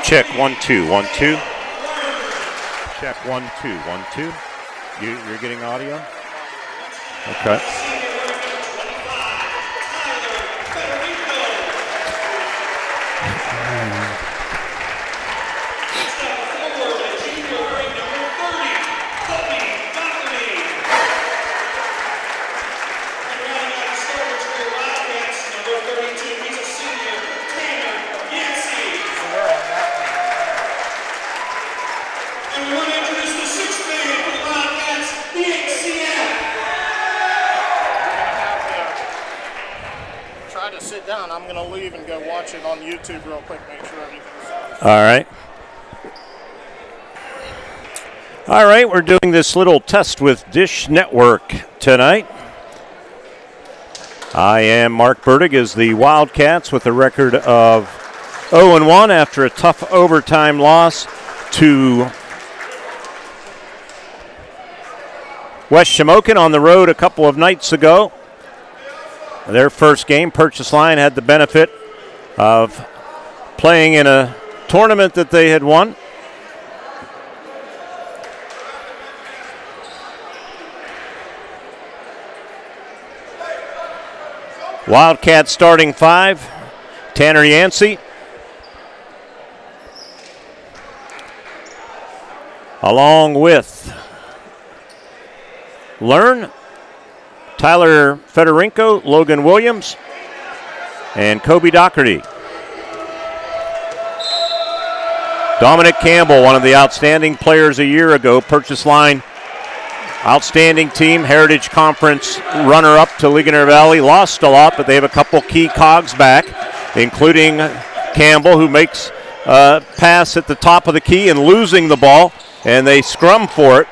Check 1 2 1 2. Check 1 2 1 2. You're getting audio? Okay. Down. I'm going to leave and go watch it on YouTube real quick, make sure everything's all right. All right, we're doing this little test with Dish Network tonight. I am Mark Burdig as the Wildcats with a record of 0-1 after a tough overtime loss to West Shamokin on the road a couple of nights ago. Their first game, Purchase Line had the benefit of playing in a tournament that they had won. Wildcats starting 5, Tanner Yancey. Along with Learn, Tyler Fedorenko, Logan Williams, and Kobe Doherty. Dominic Campbell, one of the outstanding players a year ago, Purchase Line outstanding team, Heritage Conference runner-up to Ligonier Valley. Lost a lot, but they have a couple key cogs back, including Campbell, who makes a pass at the top of the key and losing the ball, and they scrum for it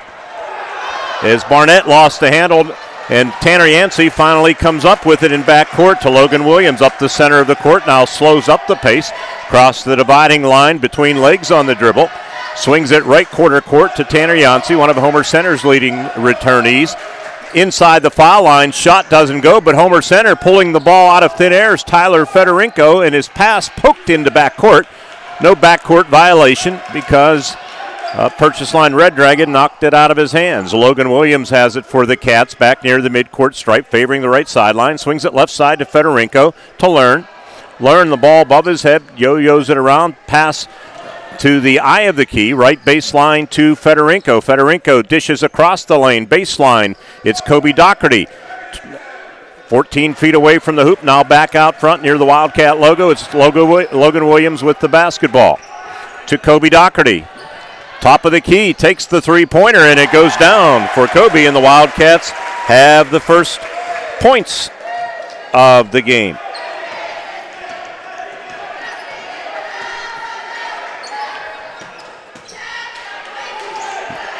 as Barnett lost the handle. And Tanner Yancey finally comes up with it in backcourt to Logan Williams up the center of the court. Now slows up the pace, across the dividing line between legs on the dribble. Swings it right quarter court to Tanner Yancey, one of Homer Center's leading returnees. Inside the foul line, shot doesn't go, but Homer Center pulling the ball out of thin air is Tyler Fedorenko, and his pass poked into backcourt. No backcourt violation because Purchase Line Red Dragon knocked it out of his hands. Logan Williams has it for the Cats back near the midcourt stripe, favoring the right sideline. Swings it left side to Fedorenko to Learn. Learn the ball above his head, yo-yos it around, pass to the eye of the key, right baseline to Fedorenko. Fedorenko dishes across the lane, baseline. It's Kobe Doherty. 14 feet away from the hoop, now back out front near the Wildcat logo. It's Logan Williams with the basketball. To Kobe Doherty. Top of the key, takes the three-pointer, and it goes down for Kobe, and the Wildcats have the first points of the game.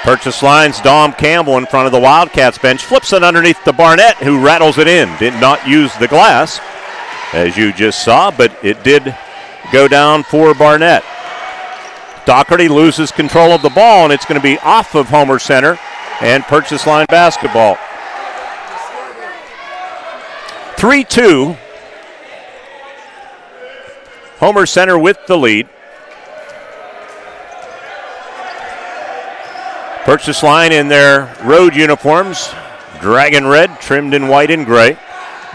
Purchase Line's Dom Campbell in front of the Wildcats bench, flips it underneath to Barnett, who rattles it in. Did not use the glass, as you just saw, but it did go down for Barnett. Doherty loses control of the ball, and it's going to be off of Homer Center and Purchase Line basketball. 3-2. Homer Center with the lead. Purchase Line in their road uniforms, dragon red, trimmed in white and gray.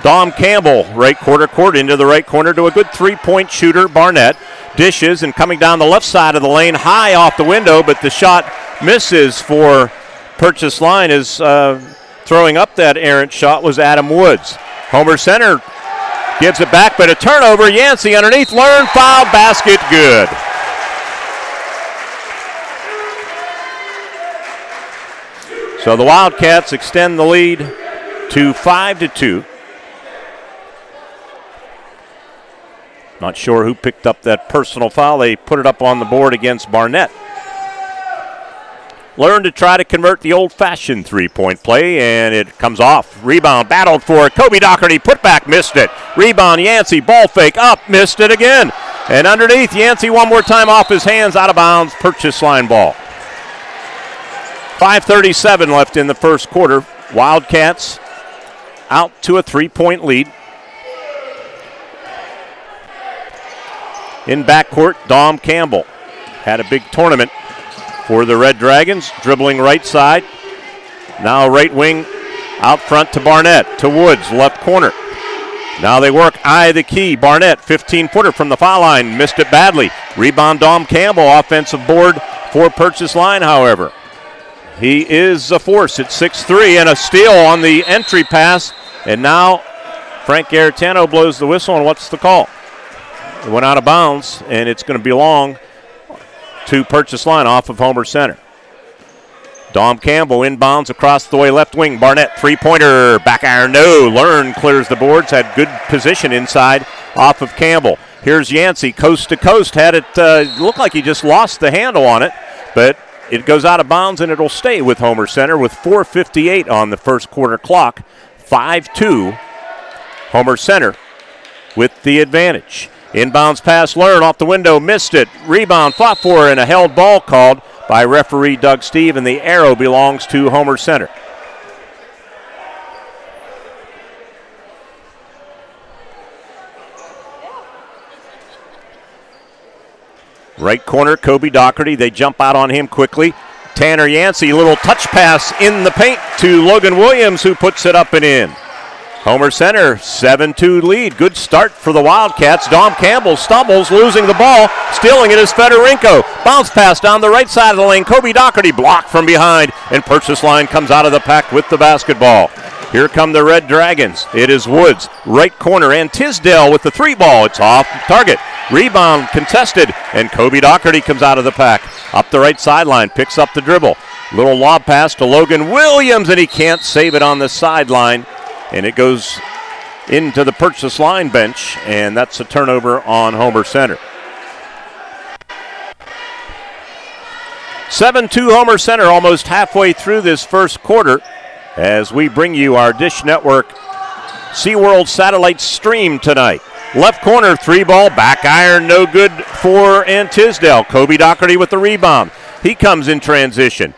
Dom Campbell, right quarter court into the right corner to a good three-point shooter, Barnett. Dishes and coming down the left side of the lane, high off the window, but the shot misses for Purchase Line. Is throwing up that errant shot was Adam Woods. Homer Center gives it back, but a turnover. Yancey underneath, Learn, foul, basket, good. So the Wildcats extend the lead to 5-2. Not sure who picked up that personal foul. They put it up on the board against Barnett. Learn to try to convert the old-fashioned three-point play, and it comes off. Rebound, battled for Kobe Doherty. Put back, missed it. Rebound, Yancey, ball fake, up, missed it again. And underneath, Yancey one more time off his hands, out of bounds, Purchase Line ball. 5:37 left in the first quarter. Wildcats out to a three-point lead. In backcourt, Dom Campbell. had a big tournament for the Red Dragons. Dribbling right side. Now right wing out front to Barnett, to Woods, left corner. Now they work eye the key. Barnett, 15-footer from the foul line, missed it badly. Rebound Dom Campbell, offensive board for Purchase Line, however. He is a force at 6'3", and a steal on the entry pass. And now Frank Garetano blows the whistle, and what's the call? It went out of bounds, and it's going to belong to Purchase Line off of Homer Center. Dom Campbell inbounds across the way, left wing. Barnett, three-pointer, back iron, no. Learn clears the boards, had good position inside off of Campbell. Here's Yancey, coast to coast, had it look like he just lost the handle on it, but it goes out of bounds and it'll stay with Homer Center with 4:58 on the first quarter clock. 5-2, Homer Center with the advantage. Inbounds pass, Learn off the window, missed it. Rebound, fought for, and a held ball called by referee Doug Steve, and the arrow belongs to Homer Center. Right corner, Kobe Doherty. They jump out on him quickly. Tanner Yancey, little touch pass in the paint to Logan Williams, who puts it up and in. Homer Center, 7-2 lead. Good start for the Wildcats. Dom Campbell stumbles, losing the ball. Stealing it is Federico. Bounce pass down the right side of the lane. Kobe Doherty blocked from behind, and Purchase Line comes out of the pack with the basketball. Here come the Red Dragons. It is Woods, right corner, and Tisdale with the three ball. It's off target. Rebound contested, and Kobe Doherty comes out of the pack. Up the right sideline, picks up the dribble. Little lob pass to Logan Williams, and he can't save it on the sideline. And it goes into the Purchase Line bench, and that's a turnover on Homer Center. 7-2 Homer Center, almost halfway through this first quarter, as we bring you our Dish Network SeaWorld Satellite stream tonight. Left corner, three ball, back iron, no good for Tisdale. Kobe Doherty with the rebound. He comes in transition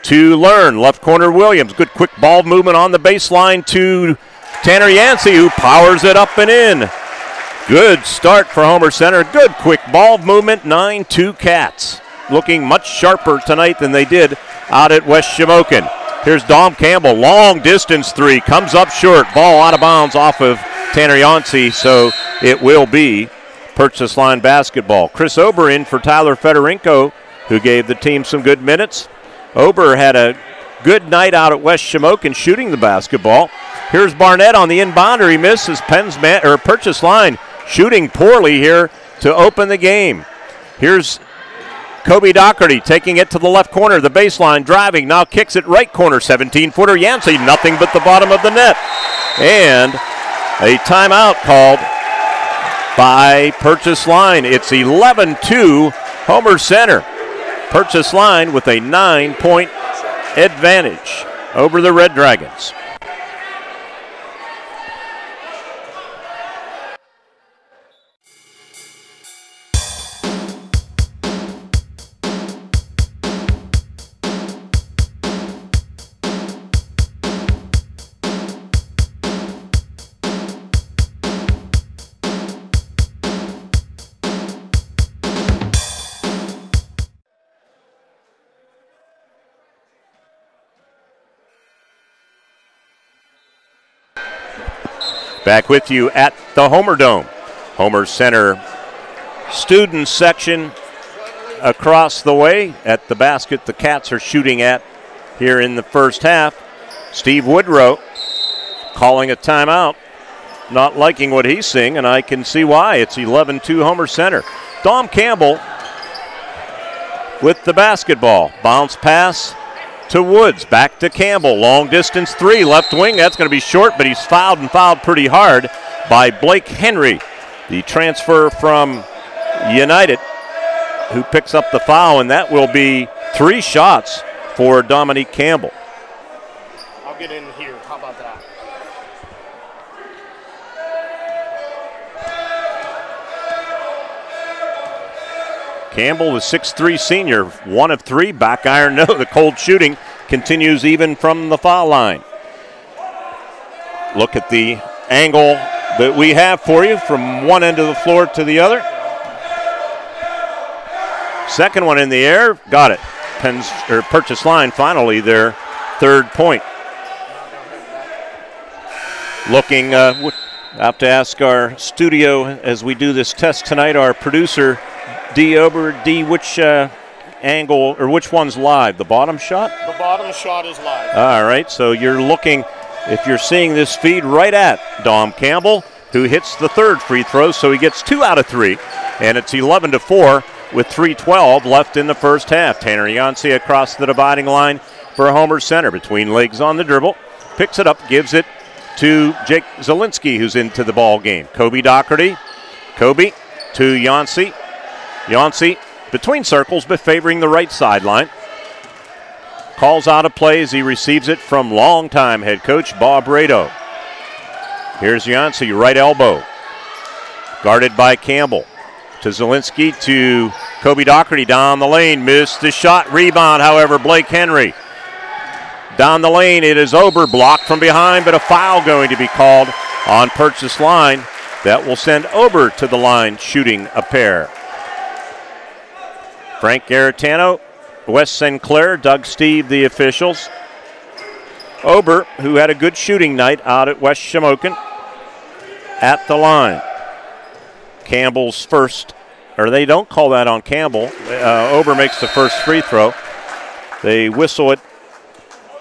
to Learn. Left corner, Williams. Good quick ball movement on the baseline to Tanner Yancey, who powers it up and in. Good start for Homer Center. Good quick ball movement. 9-2 Cats. Looking much sharper tonight than they did out at West Shamokin. Here's Dom Campbell. Long distance three. Comes up short. Ball out of bounds off of Tanner Yancey, so it will be Purchase Line basketball. Chris Ober in for Tyler Federico, who gave the team some good minutes. Ober had a good night out at West Shamokin shooting the basketball. Here's Barnett on the inbounder. He misses. Purchase Line shooting poorly here to open the game. Here's Kobe Doherty taking it to the left corner, the baseline, driving, now kicks it right corner, 17-footer. Yancey, nothing but the bottom of the net. And a timeout called by Purchase Line. It's 11-2 Homer Center. Purchase Line with a 9-point advantage over the Red Dragons. Back with you at the Homer Dome. Homer Center student section across the way at the basket the Cats are shooting at here in the first half. Steve Woodrow calling a timeout, not liking what he's seeing, and I can see why. It's 11-2 Homer Center. Dom Campbell with the basketball. Bounce pass to Woods, back to Campbell, long distance three, left wing, that's going to be short, but he's fouled and fouled pretty hard by Blake Henry, the transfer from United, who picks up the foul, and that will be 3 shots for Dominique Campbell. I'll get in here, how about that? Campbell, the 6'3 senior, 1 of 3, back iron, no. The cold shooting continues even from the foul line. Look at the angle that we have for you from one end of the floor to the other. Second one in the air, got it. Purchase Line finally their third point. Looking, have to ask our studio as we do this test tonight, our producer, D. Ober. D, which angle, or which one's live? The bottom shot? The bottom shot is live. All right, so you're looking, if you're seeing this feed, right at Dom Campbell, who hits the third free throw, so he gets 2 out of 3, and it's 11-4 with 3:12 left in the first half. Tanner Yancey across the dividing line for Homer Center, between legs on the dribble, picks it up, gives it to Jake Zielinski, who's into the ball game. Kobe Doherty. Kobe to Yancey. Yancey between circles, but favoring the right sideline. Calls out a play as he receives it from longtime head coach Bob Rado. Here's Yancey, right elbow. Guarded by Campbell. To Zielinski, to Kobe Doherty down the lane. Missed the shot. Rebound, however, Blake Henry. Down the lane, it is Ober, blocked from behind, but a foul going to be called on Purchase Line. That will send Ober to the line, shooting a pair. Frank Garetano, Wes Sinclair, Doug Steve, the officials. Ober, who had a good shooting night out at West Shamokin, at the line. Campbell's first, or they don't call that on Campbell. Ober makes the first free throw. They whistle it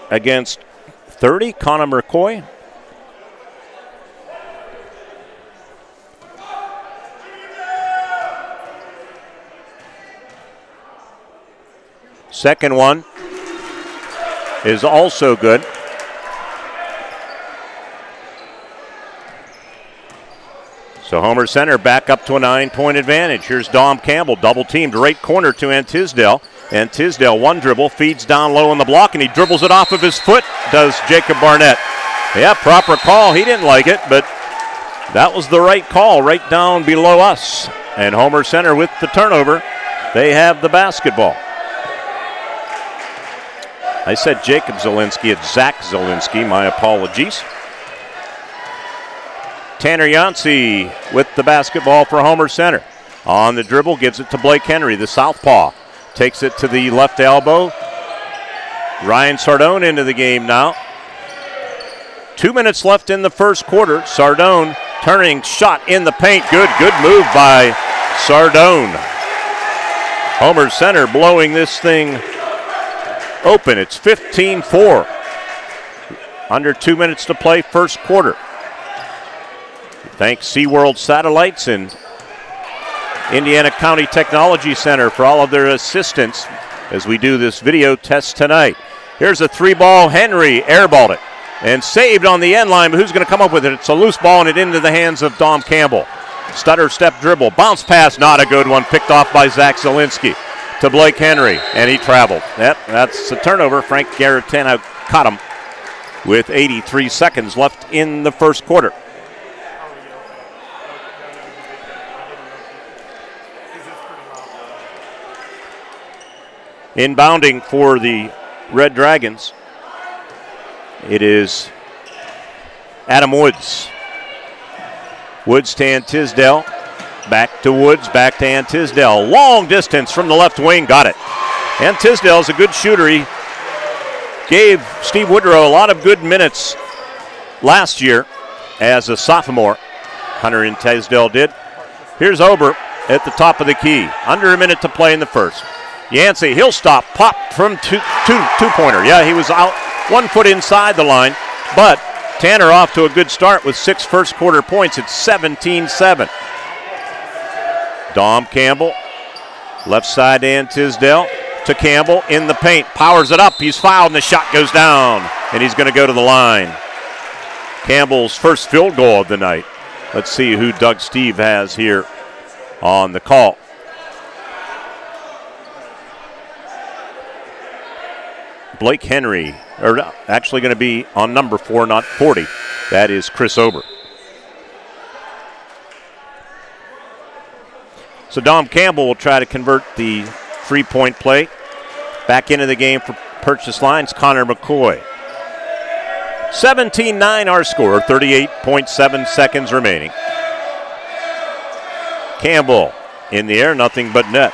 against 30, Connor McCoy. Second one is also good. So Homer Center back up to a 9-point advantage. Here's Dom Campbell, double teamed right corner to Antisdale. And Tisdale, one dribble, feeds down low on the block, and he dribbles it off of his foot, does Jacob Barnett. Yeah, proper call. He didn't like it, but that was the right call, right down below us. And Homer Center with the turnover. They have the basketball. I said Jacob Zielinski, it's Zach Zielinski, my apologies. Tanner Yancey with the basketball for Homer Center. On the dribble, gives it to Blake Henry, the southpaw. Takes it to the left elbow. Ryan Sardone into the game now. 2 minutes left in the first quarter. Sardone turning shot in the paint. Good move by Sardone. Homer Center blowing this thing open. It's 15-4. Under 2 minutes to play, first quarter. Thanks SeaWorld Satellites and Indiana County Technology Center for all of their assistance as we do this video test tonight. Here's a 3-ball. Henry airballed it and saved on the end line, but who's going to come up with it? It's a loose ball and it into the hands of Dom Campbell. Stutter step dribble. Bounce pass, not a good one. Picked off by Zach Zielinski to Blake Henry, and he traveled. Yep, that's a turnover. Frank Garetano caught him with 83 seconds left in the first quarter. Inbounding for the Red Dragons, it is Adam Woods. Woods to Antisdale. Back to Woods, back to Antisdale. Long distance from the left wing, got it. Antisdale's a good shooter. He gave Steve Woodrow a lot of good minutes last year as a sophomore. Hunter Antisdale did. Here's Ober at the top of the key. Under a minute to play in the first. Yancey, he'll stop. Pop from two-pointer. Yeah, he was out 1 foot inside the line, but Tanner off to a good start with 6 first quarter points. It's 17-7. Dom Campbell, left side to Antisdale, to Campbell in the paint. Powers it up. He's fouled, and the shot goes down, and he's going to go to the line. Campbell's first field goal of the night. Let's see who Doug Steve has here on the call. Blake Henry, or actually going to be on number 4, not 40. That is Chris Ober. So Dom Campbell will try to convert the 3-point play. Back into the game for Purchase Lines, Connor McCoy. 17-9 our score, 38.7 seconds remaining. Campbell in the air, nothing but net.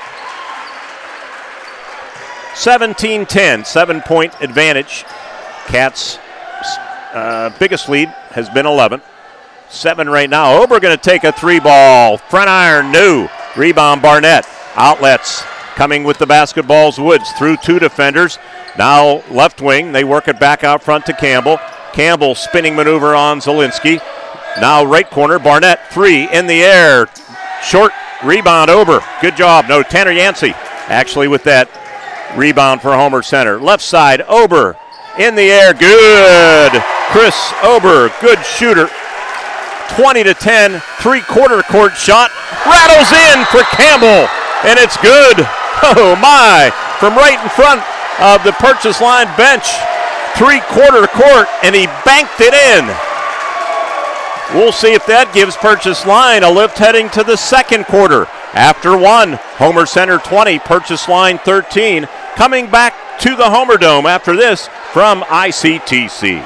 17-10, 7-point advantage. Cats' biggest lead has been 11. 7 right now. Ober going to take a 3-ball. Front iron, no. Rebound, Barnett. Outlets coming with the basketballs, Woods through 2 defenders. Now left wing, they work it back out front to Campbell. Campbell spinning maneuver on Zielinski. Now right corner, Barnett, 3 in the air. Short rebound, Ober. Good job. No, Tanner Yancey actually with that rebound for Homer Center. Left side, Ober in the air. Good. Chris Ober, good shooter. 20-10, 3/4 court shot. Rattles in for Campbell, and it's good. Oh, my. From right in front of the Purchase Line bench. 3/4 court, and he banked it in. We'll see if that gives Purchase Line a lift heading to the second quarter. After 1, Homer Center 20, Purchase Line 13. Coming back to the Homer Dome after this from ICTC.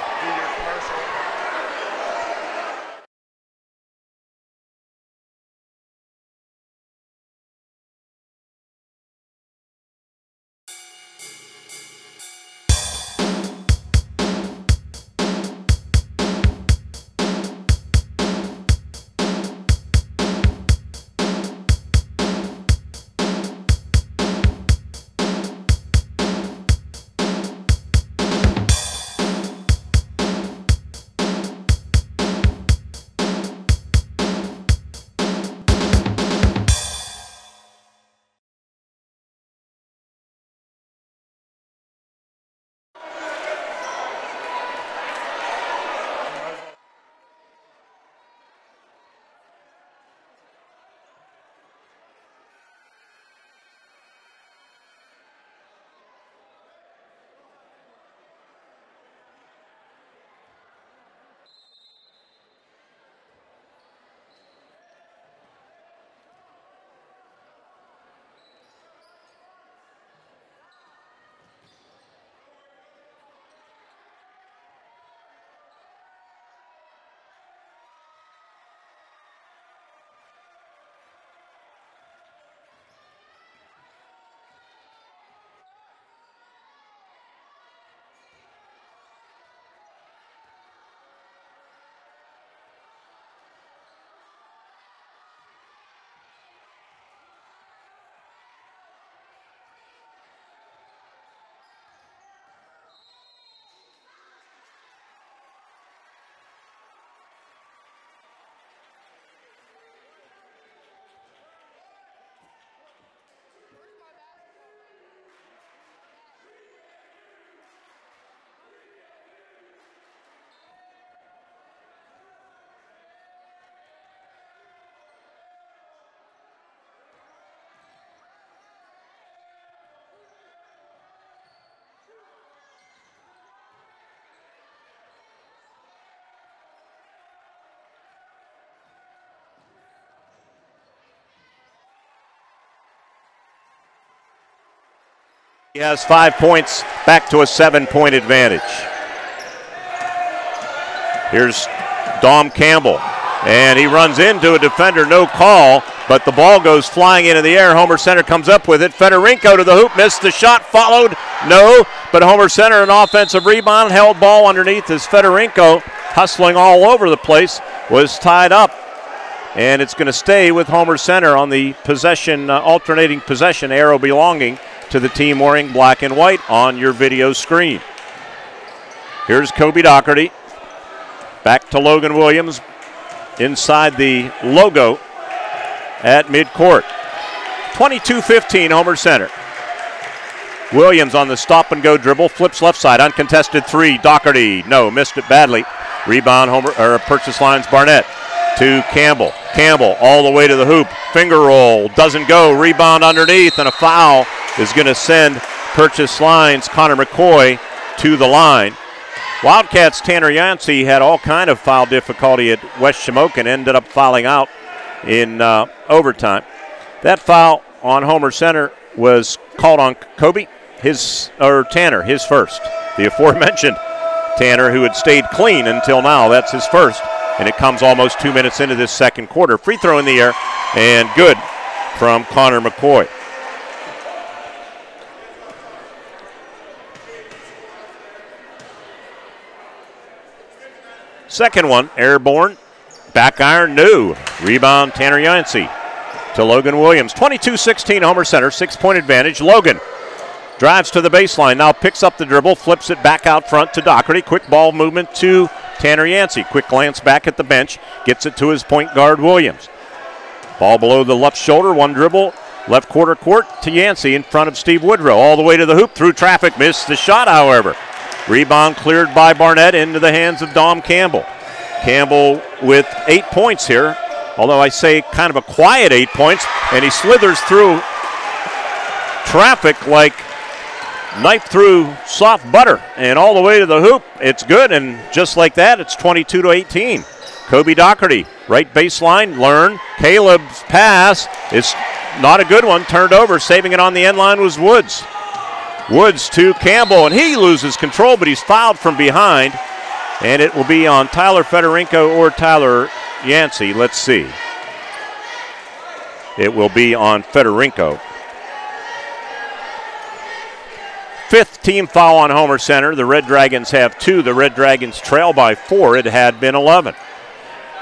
He has 5 points, back to a 7-point advantage. Here's Dom Campbell, and he runs into a defender, no call, but the ball goes flying into the air. Homer Center comes up with it. Federico to the hoop, missed the shot, followed, no, but Homer Center an offensive rebound, held ball underneath as Federico, hustling all over the place, was tied up. And it's going to stay with Homer Center on the possession, alternating possession arrow belonging to the team wearing black and white on your video screen. Here's Kobe Doherty. Back to Logan Williams inside the logo at midcourt. 22-15 Homer Center. Williams on the stop and go dribble, flips left side, uncontested 3. Doherty, no, missed it badly. Rebound Purchase Line's Barnett to Campbell. Campbell all the way to the hoop. Finger roll, doesn't go. Rebound underneath, and a foul is going to send Purchase Line's Connor McCoy to the line. Wildcats' Tanner Yancey had all kind of foul difficulty at West Shamokin, ended up fouling out in overtime. That foul on Homer Center was called on Kobe, Tanner, his first. The aforementioned Tanner, who had stayed clean until now, that's his first. And it comes almost 2 minutes into this second quarter. Free throw in the air, and good from Connor McCoy. Second one, airborne. Back iron, no. Rebound, Tanner Yancey to Logan Williams. 22-16 Homer Center, 6-point advantage. Logan drives to the baseline, now picks up the dribble, flips it back out front to Doherty. Quick ball movement to Tanner Yancey. Quick glance back at the bench, gets it to his point guard Williams. Ball below the left shoulder, one dribble, left quarter court to Yancey in front of Steve Woodrow. All the way to the hoop, through traffic, missed the shot, however. Rebound cleared by Barnett into the hands of Dom Campbell. Campbell with 8 points here, although I say kind of a quiet 8 points, and he slithers through traffic like knife through soft butter and all the way to the hoop. It's good, and just like that, it's 22-18. Kobe Doherty, right baseline, Learn. Caleb's pass is not a good one, turned over. Saving it on the end line was Woods. Woods to Campbell, and he loses control, but he's fouled from behind, and it will be on Tyler Federico or Tyler Yancey. Let's see. It will be on Federico. Fifth team foul on Homer Center. The Red Dragons have 2. The Red Dragons trail by 4. It had been 11.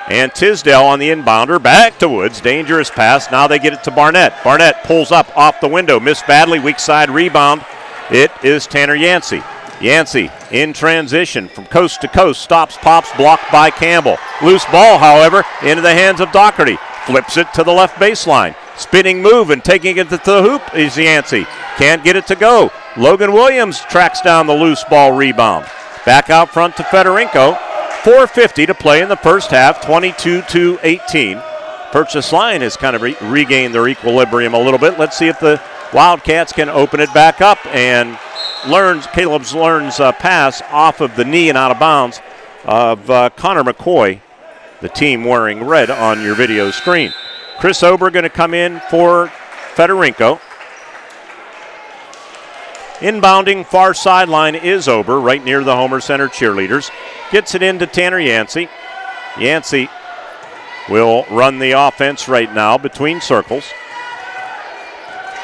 And Tisdale on the inbounder. Back to Woods. Dangerous pass. Now they get it to Barnett. Barnett pulls up off the window. Missed badly. Weak side rebound. It is Tanner Yancey. Yancey in transition from coast to coast. Stops, pops, blocked by Campbell. Loose ball, however, into the hands of Doherty. Flips it to the left baseline. Spinning move and taking it to the hoop is Yancey. Can't get it to go. Logan Williams tracks down the loose ball rebound. Back out front to Federico. 4:50 to play in the first half, 22-18. Purchase Line has kind of regained their equilibrium a little bit. Let's see if the Wildcats can open it back up, and Caleb Learn's pass off of the knee and out of bounds of Connor McCoy, the team wearing red on your video screen. Chris Ober going to come in for Federico. Inbounding far sideline is Ober, right near the Homer Center cheerleaders. Gets it into Tanner Yancey. Yancey will run the offense right now between circles.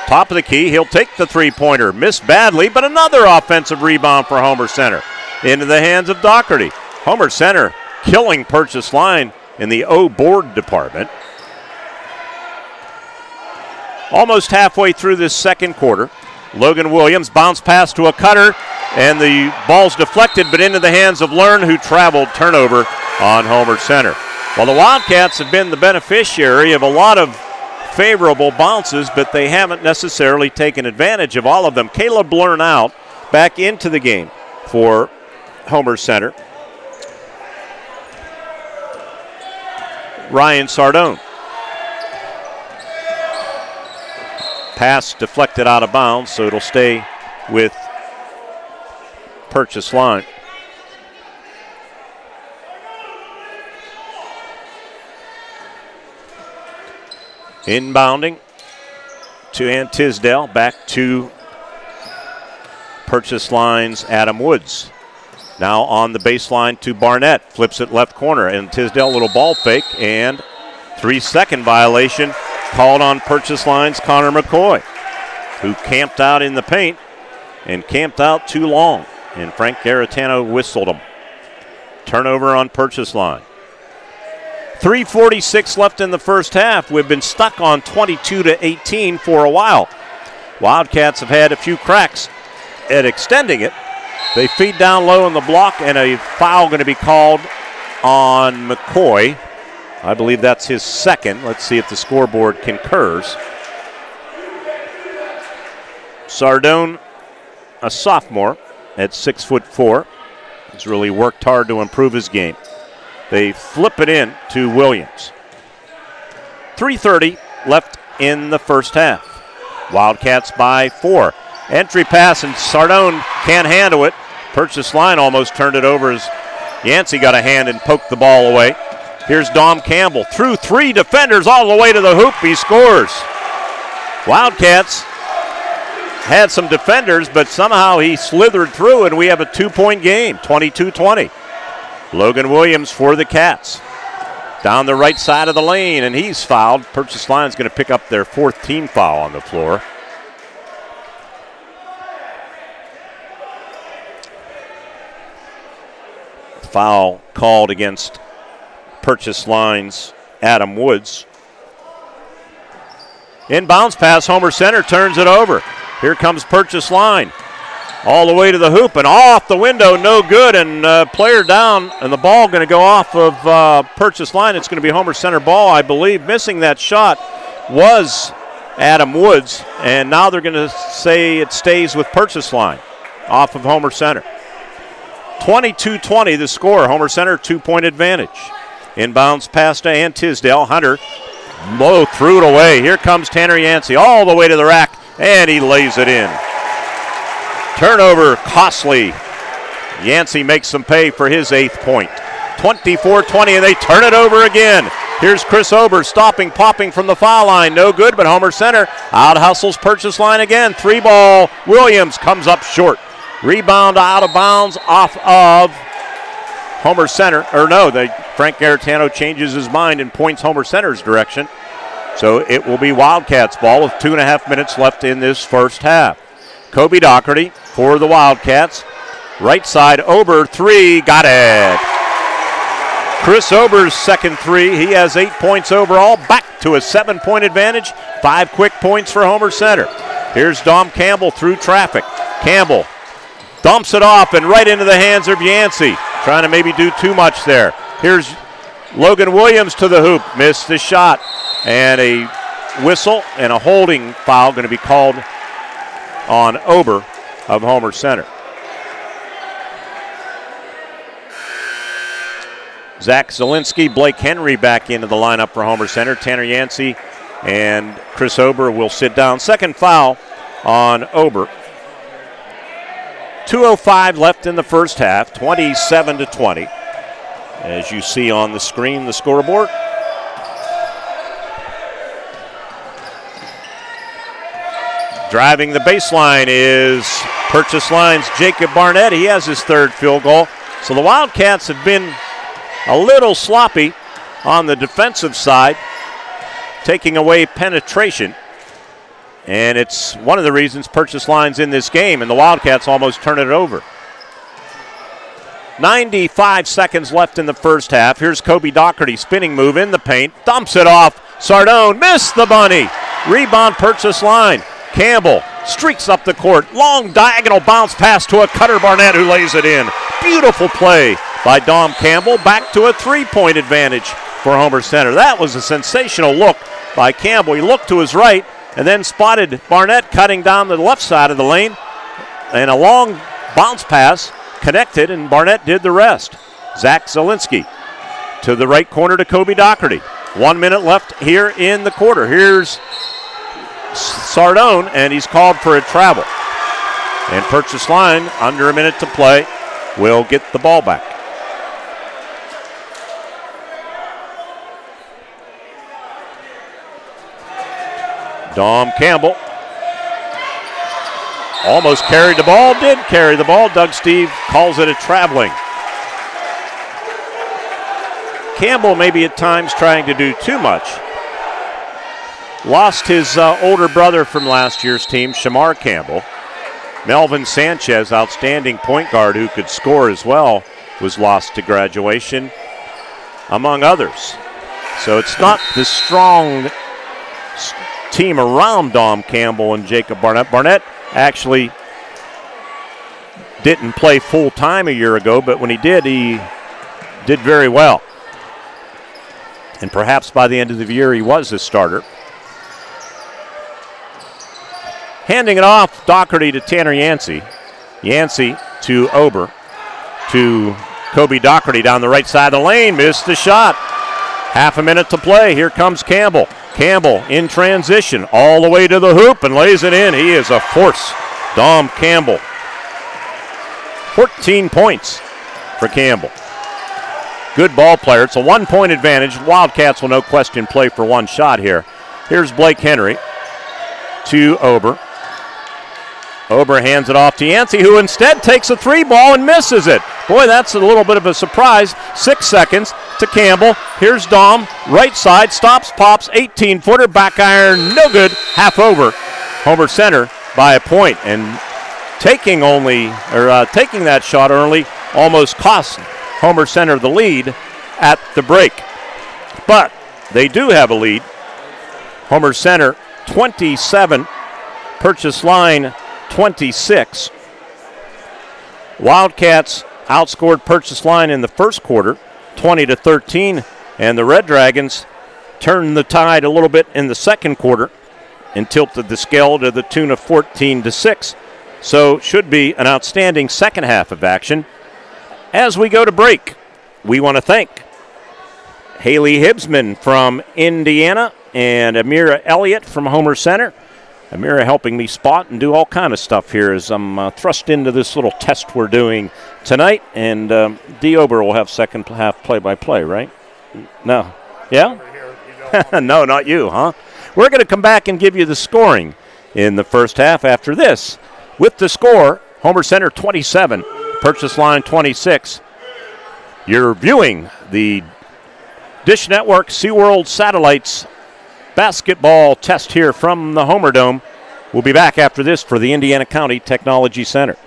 Top of the key, he'll take the three-pointer. Missed badly, but another offensive rebound for Homer Center. Into the hands of Doherty. Homer Center killing Purchase Line in the O-board department. Almost halfway through this second quarter. Logan Williams bounce pass to a cutter, and the ball's deflected, but into the hands of Learn, who traveled. Turnover on Homer Center. Well, the Wildcats have been the beneficiary of a lot of favorable bounces, but they haven't necessarily taken advantage of all of them. Caleb Learn out, back into the game for Homer Center. Ryan Sardone. Pass deflected out of bounds, so it'll stay with Purchase Line. Inbounding to Tisdale, back to Purchase Line's Adam Woods. Now on the baseline to Barnett, flips it left corner, and Tisdale, little ball fake, and 3-second violation called on Purchase Line's Connor McCoy, who camped out in the paint and camped out too long, and Frank Garitano whistled him. Turnover on Purchase Line. 3:46 left in the first half. We've been stuck on 22-18 for a while. Wildcats have had a few cracks at extending it. They feed down low in the block, and a foul going to be called on McCoy. I believe that's his second. Let's see if the scoreboard concurs. Sardone, a sophomore at 6'4", has really worked hard to improve his game. They flip it in to Williams. 3:30 left in the first half. Wildcats by 4. Entry pass, and Sardone can't handle it. Purchase Line almost turned it over as Yancey got a hand and poked the ball away. Here's Dom Campbell through 3 defenders all the way to the hoop. He scores. Wildcats had some defenders, but somehow he slithered through, and we have a 2-point game, 22-20. Logan Williams for the Cats. Down the right side of the lane, and he's fouled. Purchase Line's going to pick up their 4th team foul on the floor. foul called against Purchase Line's Adam Woods. Inbounds pass, Homer Center turns it over. Here comes Purchase Line. All the way to the hoop and off the window, no good, and player down, and the ball going to go off of Purchase Line. It's going to be Homer Center ball, I believe. Missing that shot was Adam Woods, and now they're going to say it stays with Purchase Line off of Homer Center. 22-20 the score. Homer Center 2-point advantage. Inbounds pass to Ann Tisdale. Hunter low threw it away. Here comes Tanner Yancey all the way to the rack, and he lays it in. Turnover costly. Yancey makes some pay for his 8th point. 24-20, and they turn it over again. Here's Chris Ober stopping, popping from the foul line. No good, but Homer Center out hustles Purchase Line again. 3-ball. Williams comes up short. Rebound out of bounds off of Homer Center. Frank Garetano changes his mind and points Homer Center's direction. So it will be Wildcats ball with 2.5 minutes left in this first half. Kobe Doherty for the Wildcats. Right side, Ober, 3, got it. Chris Ober's second 3. He has 8 points overall, back to a 7-point advantage. 5 quick points for Homer Center. Here's Dom Campbell through traffic. Campbell dumps it off and right into the hands of Yancey. Trying to maybe do too much there. Here's Logan Williams to the hoop. Missed the shot. And a whistle and a holding foul going to be called on Ober of Homer Center. Zach Zielinski, Blake Henry back into the lineup for Homer Center. Tanner Yancey and Chris Ober will sit down. Second foul on Ober. 2:05 left in the first half, 27-20. As you see on the screen, the scoreboard. Driving the baseline is Purchase Line's Jacob Barnett. He has his 3rd field goal. So the Wildcats have been a little sloppy on the defensive side, taking away penetration. And it's one of the reasons Purchase Line's in this game, and the Wildcats almost turn it over. 95 seconds left in the first half. Here's Kobe Doherty, spinning move in the paint, dumps it off. Sardone missed the bunny. Rebound Purchase Line. Campbell streaks up the court. Long diagonal bounce pass to a cutter Barnett who lays it in. Beautiful play by Dom Campbell. Back to a 3-point advantage for Homer Center. That was a sensational look by Campbell. He looked to his right and then spotted Barnett cutting down the left side of the lane. And a long bounce pass connected, and Barnett did the rest. Zach Zielinski to the right corner to Kobe Doherty. 1 minute left here in the quarter. Here's Sardone, and he's called for a travel. And Purchase Line, under a minute to play, will get the ball back. Dom Campbell almost carried the ball, did carry the ball. Doug Steve calls it a traveling. Campbell maybe at times trying to do too much. Lost his older brother from last year's team, Shamar Campbell. Melvin Sanchez, outstanding point guard who could score as well, was lost to graduation, among others. So it's not the strong team around Dom Campbell and Jacob Barnett. Barnett actually didn't play full time a year ago, but when he did very well. And perhaps by the end of the year he was a starter. Handing it off, Doherty to Tanner Yancey. Yancey to Ober. To Kobe Doherty down the right side of the lane. Missed the shot. Half a minute to play. Here comes Campbell. Campbell in transition all the way to the hoop and lays it in. He is a force. Dom Campbell. 14 points for Campbell. Good ball player. It's a 1-point advantage. Wildcats will no question play for one shot here. Here's Blake Henry to Ober. Ober hands it off to Yancey, who instead takes a 3-ball and misses it. Boy, that's a little bit of a surprise. 6 seconds to Campbell. Here's Dom, right side, stops, pops, 18-footer, back iron, no good, half over. Homer Center by a point, and taking that shot early almost cost Homer Center the lead at the break. But they do have a lead. Homer Center 27, Purchase Line 26. Wildcats outscored Purchase Line in the first quarter, 20-13, and the Red Dragons turned the tide a little bit in the second quarter and tilted the scale to the tune of 14-6. So should be an outstanding second half of action. As we go to break, we want to thank Haley Hibbsman from Indiana and Amira Elliott from Homer Center. Amira helping me spot and do all kind of stuff here as I'm thrust into this little test we're doing tonight. And Dee Ober will have second half play-by-play, right? No. Yeah? No, not you, huh? We're going to come back and give you the scoring in the first half after this. With the score, Homer Center 27, Purchase Line 26. You're viewing the Dish Network SeaWorld Satellites basketball test here from the Homer Dome. We'll be back after this for the Indiana County Technology Center.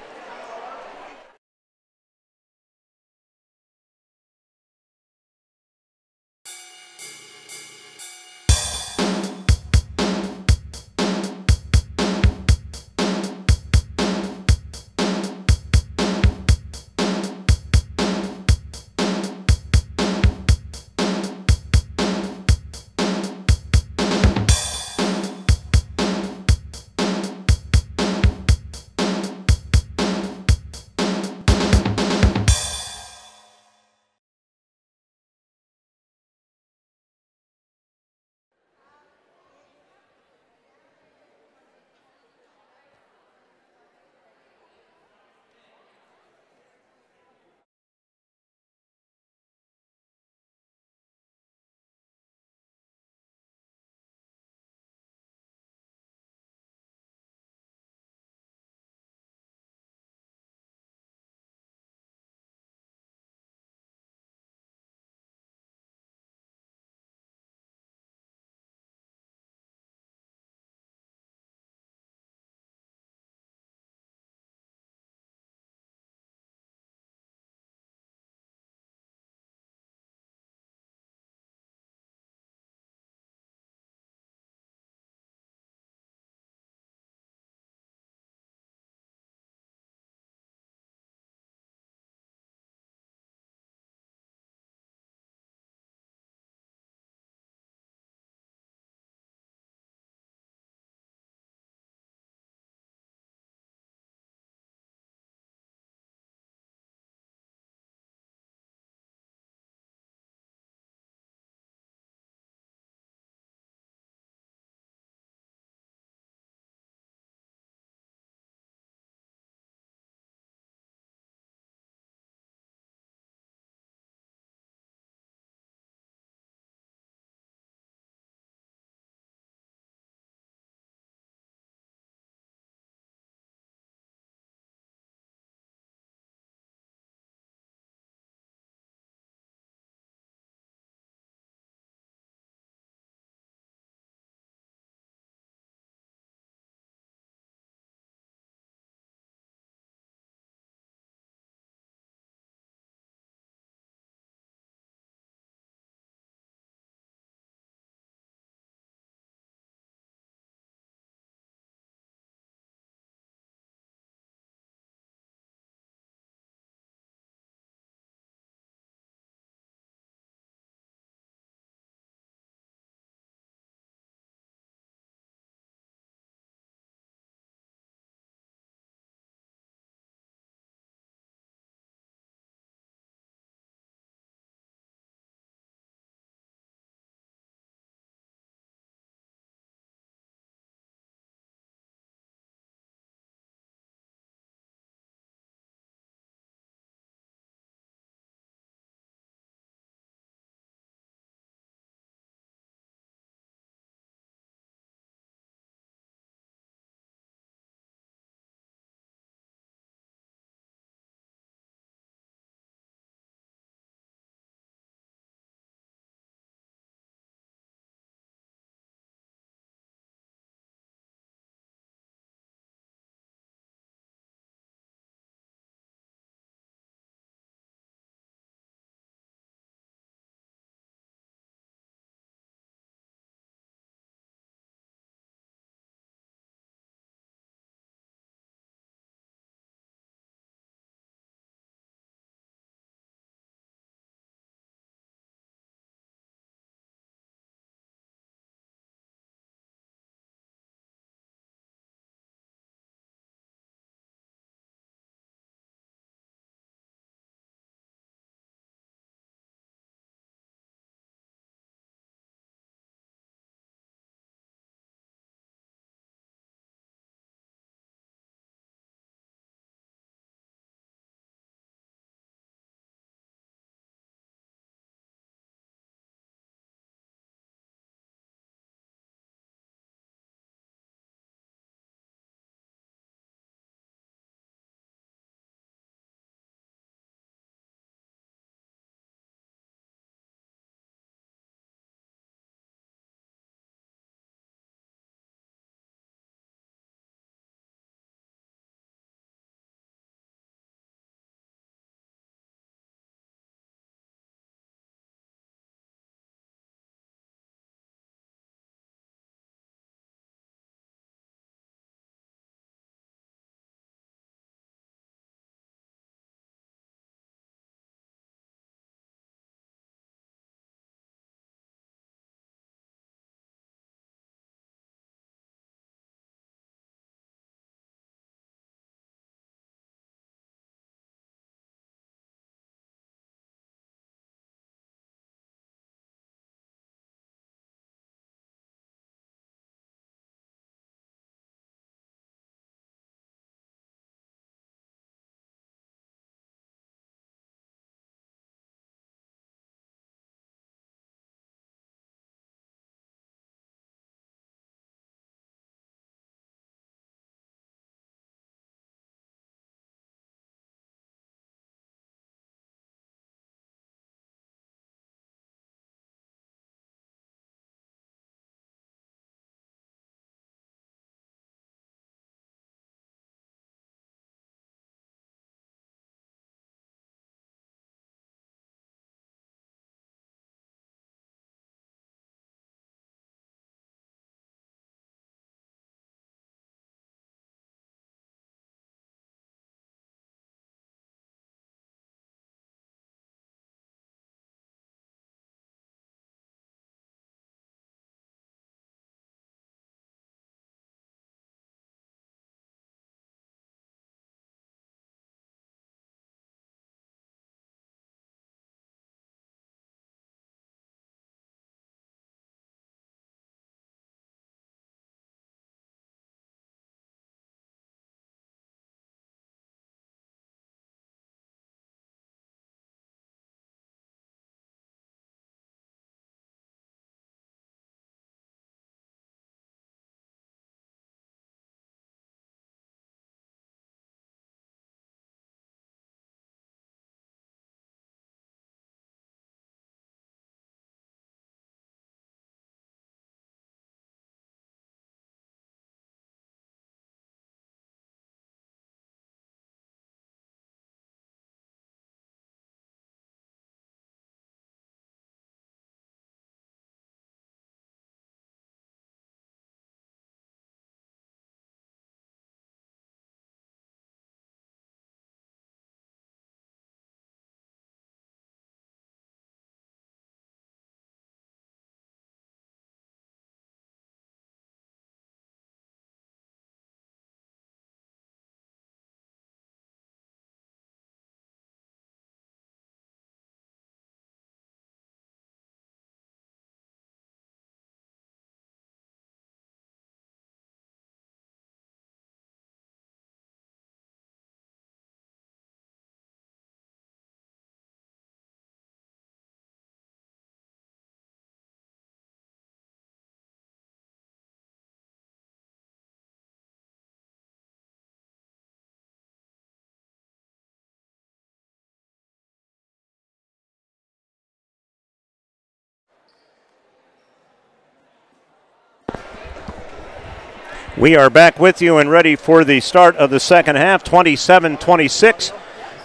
We are back with you and ready for the start of the second half, 27-26.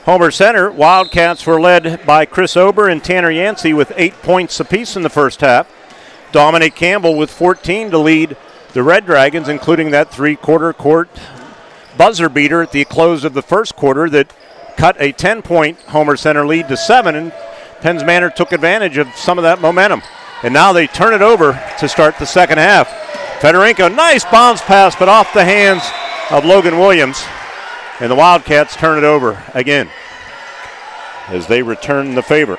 Homer Center Wildcats were led by Chris Ober and Tanner Yancey with 8 points apiece in the first half. Dominic Campbell with 14 to lead the Red Dragons, including that three-quarter court buzzer beater at the close of the first quarter that cut a 10-point Homer Center lead to 7, and Penns Manor took advantage of some of that momentum. And now they turn it over to start the second half. Fedorenko, nice bounce pass, but off the hands of Logan Williams. And the Wildcats turn it over again as they return the favor.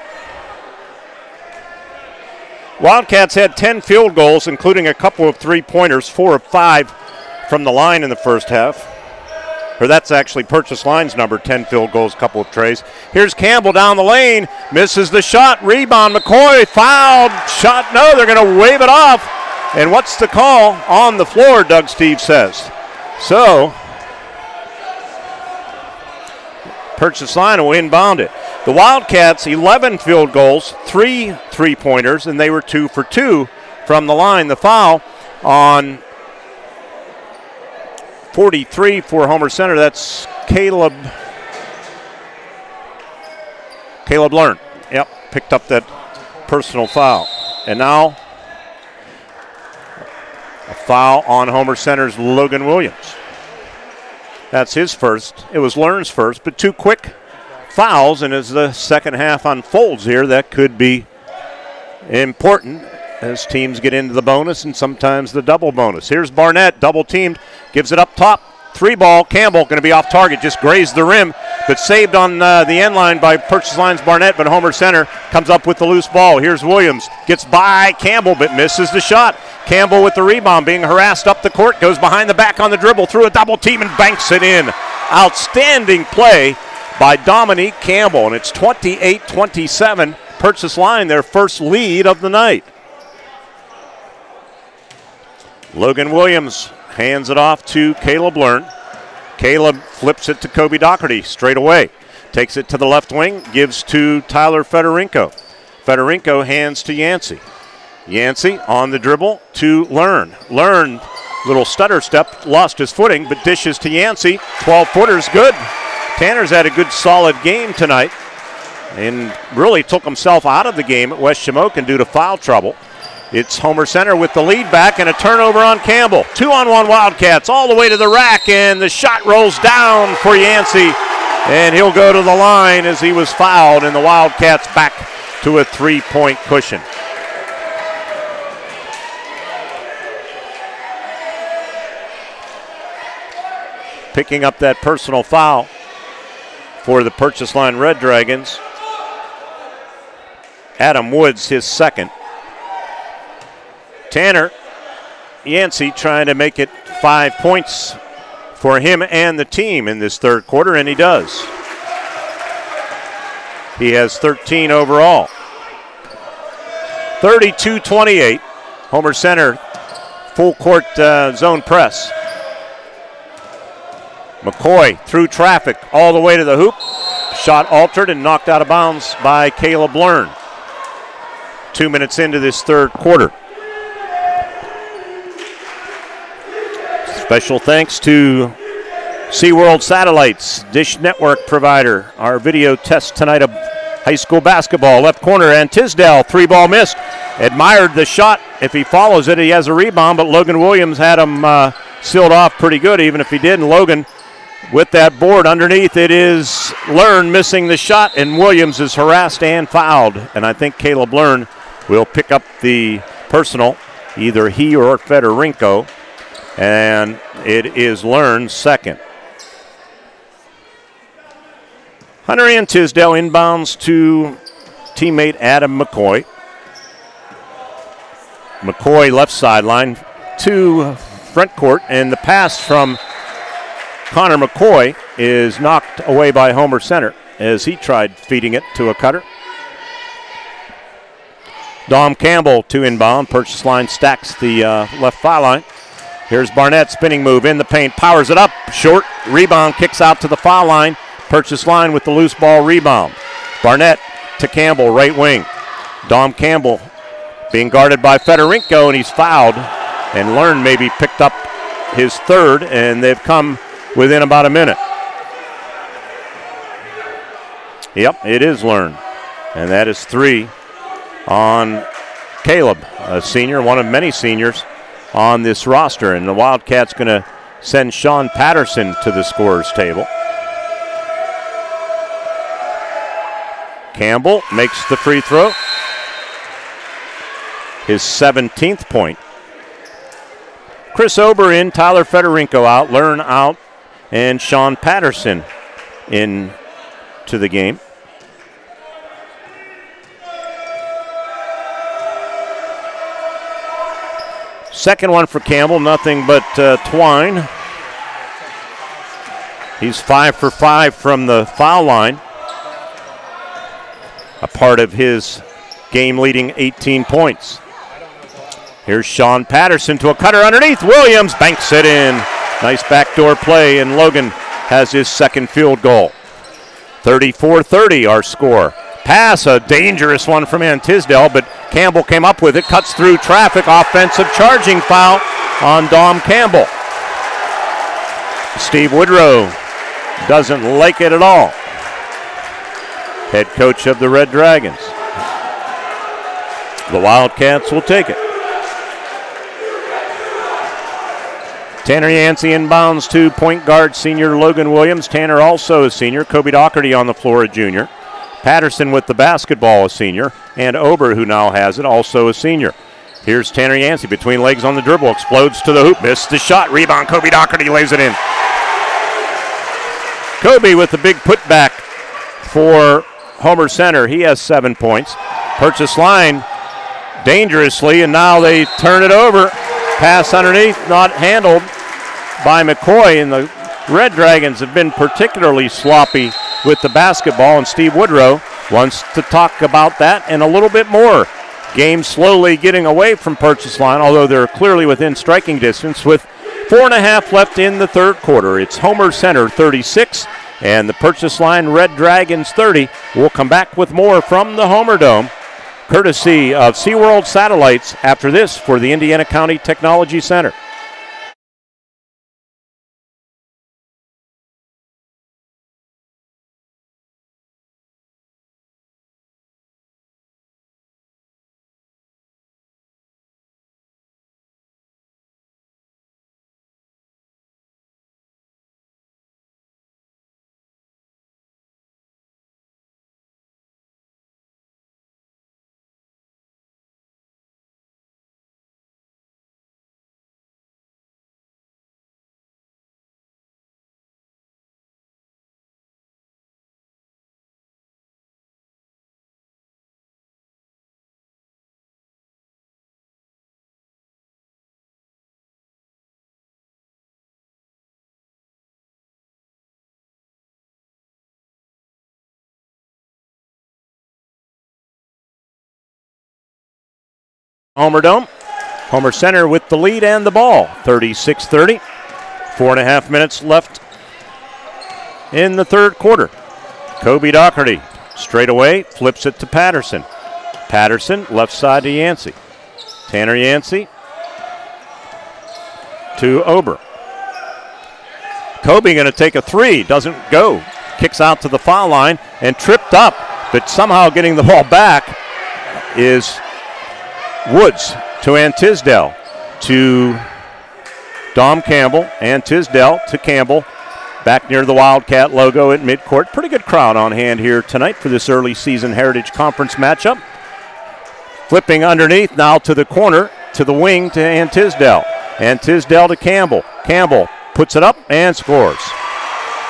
Wildcats had 10 field goals, including a couple of three-pointers, 4 of 5 from the line in the first half. Or that's actually Purchase Line's number, 10 field goals, couple of trays. Here's Campbell down the lane, misses the shot, rebound, McCoy, fouled, shot, no, they're going to wave it off. And what's the call? On the floor, Doug Steve says. So, Purchase Line will inbound it. The Wildcats, 11 field goals, 3 three-pointers, and they were 2 for 2 from the line. The foul on 43 for Homer Center, that's Caleb Learn. Yep, picked up that personal foul. And now a foul on Homer Center's Logan Williams. That's his first. It was Learn's first, but 2 quick fouls, and as the second half unfolds here, that could be important as teams get into the bonus and sometimes the double bonus. Here's Barnett, double teamed, gives it up top. 3-ball, Campbell going to be off target, just grazed the rim, but saved on the end line by Purchase Line's Barnett, but Homer Center comes up with the loose ball. Here's Williams, gets by Campbell, but misses the shot. Campbell with the rebound, being harassed up the court, goes behind the back on the dribble, through a double team and banks it in. Outstanding play by Dominique Campbell, and it's 28-27. Purchase Line, their first lead of the night. Logan Williams hands it off to Caleb Learn. Caleb flips it to Kobe Doherty straight away. Takes it to the left wing, gives to Tyler Fedorenko. Fedorenko hands to Yancey. Yancey on the dribble to Learn. Learn, little stutter step, lost his footing, but dishes to Yancey. 12-footer's good. Tanner's had a good solid game tonight and really took himself out of the game at West Shamokin due to foul trouble. It's Homer Center with the lead back and a turnover on Campbell. 2-on-1 Wildcats all the way to the rack, and the shot rolls down for Yancey, and he'll go to the line as he was fouled, and the Wildcats back to a 3-point cushion. Picking up that personal foul for the Purchase Line Red Dragons, Adam Woods, his second. Tanner Yancey trying to make it 5 points for him and the team in this third quarter, and he does. He has 13 overall. 32-28. Homer Center full court zone press. McCoy through traffic all the way to the hoop. Shot altered and knocked out of bounds by Caleb Learn. 2 minutes into this third quarter. Special thanks to SeaWorld Satellites, Dish Network provider. Our video test tonight of high school basketball. Left corner, and Tisdale, 3-ball missed. Admired the shot. If he follows it, he has a rebound, but Logan Williams had him sealed off pretty good, even if he did. And Logan with that board underneath, it is Learn missing the shot, and Williams is harassed and fouled. And I think Caleb Learn will pick up the personal, either he or Fedorenko. And it is Learn's second. Hunter and Tisdale inbounds to teammate Adam McCoy. McCoy left sideline to front court, and the pass from Connor McCoy is knocked away by Homer Center as he tried feeding it to a cutter. Dom Campbell to inbound. Purchase Line stacks the left foul line. Here's Barnett, spinning move in the paint, powers it up, short, rebound, kicks out to the foul line. Purchase Line with the loose ball rebound. Barnett to Campbell, right wing. Dom Campbell being guarded by Fedorenko, and he's fouled. And Learn maybe picked up his third, and they've come within about a minute. Yep, it is Learn. And that is 3 on Caleb, a senior, one of many seniors on this roster. And the Wildcats going to send Sean Patterson to the scorer's table. Campbell makes the free throw. His 17th point. Chris Ober in, Tyler Fedorenko out, Learn out, and Sean Patterson in to the game. Second one for Campbell, nothing but Twine. He's 5 for 5 from the foul line. A part of his game-leading 18 points. Here's Sean Patterson to a cutter underneath. Williams banks it in. Nice backdoor play, and Logan has his second field goal. 34-30 our score. Pass, a dangerous one from Tisdale, but Campbell came up with it, cuts through traffic. Offensive charging foul on Dom Campbell. Steve Woodrow doesn't like it at all. Head coach of the Red Dragons. The Wildcats will take it. Tanner Yancey inbounds to point guard senior Logan Williams. Tanner also a senior. Kobe Doherty on the floor, a junior. Patterson with the basketball, a senior. And Ober, who now has it, also a senior. Here's Tanner Yancey between legs on the dribble. Explodes to the hoop. Missed the shot. Rebound. Kobe Doherty lays it in. Kobe with the big putback for Homer Center. He has 7 points. Purchase line dangerously, and now they turn it over. Pass underneath, not handled by McCoy, and the Red Dragons have been particularly sloppy with the basketball, and Steve Woodrow wants to talk about that and a little bit more. Game slowly getting away from purchase line, although they're clearly within striking distance with 4.5 left in the third quarter. It's Homer Center 36 and the purchase line Red Dragons 30. We'll come back with more from the Homer Dome, courtesy of SeaWorld Satellites, after this for the Indiana County Technology Center. Homer Dome. Homer Center with the lead and the ball, 36-30. 4.5 minutes left in the third quarter. Kobe Doherty straight away, flips it to Patterson. Patterson, left side to Yancey. Tanner Yancey to Ober. Kobe going to take a three, doesn't go. Kicks out to the foul line and tripped up, but somehow getting the ball back is Woods to Tisdale to Dom Campbell. Tisdale to Campbell. Back near the Wildcat logo at midcourt. Pretty good crowd on hand here tonight for this early season Heritage Conference matchup. Flipping underneath now to the corner, to the wing to Tisdale. Tisdale to Campbell. Campbell puts it up and scores.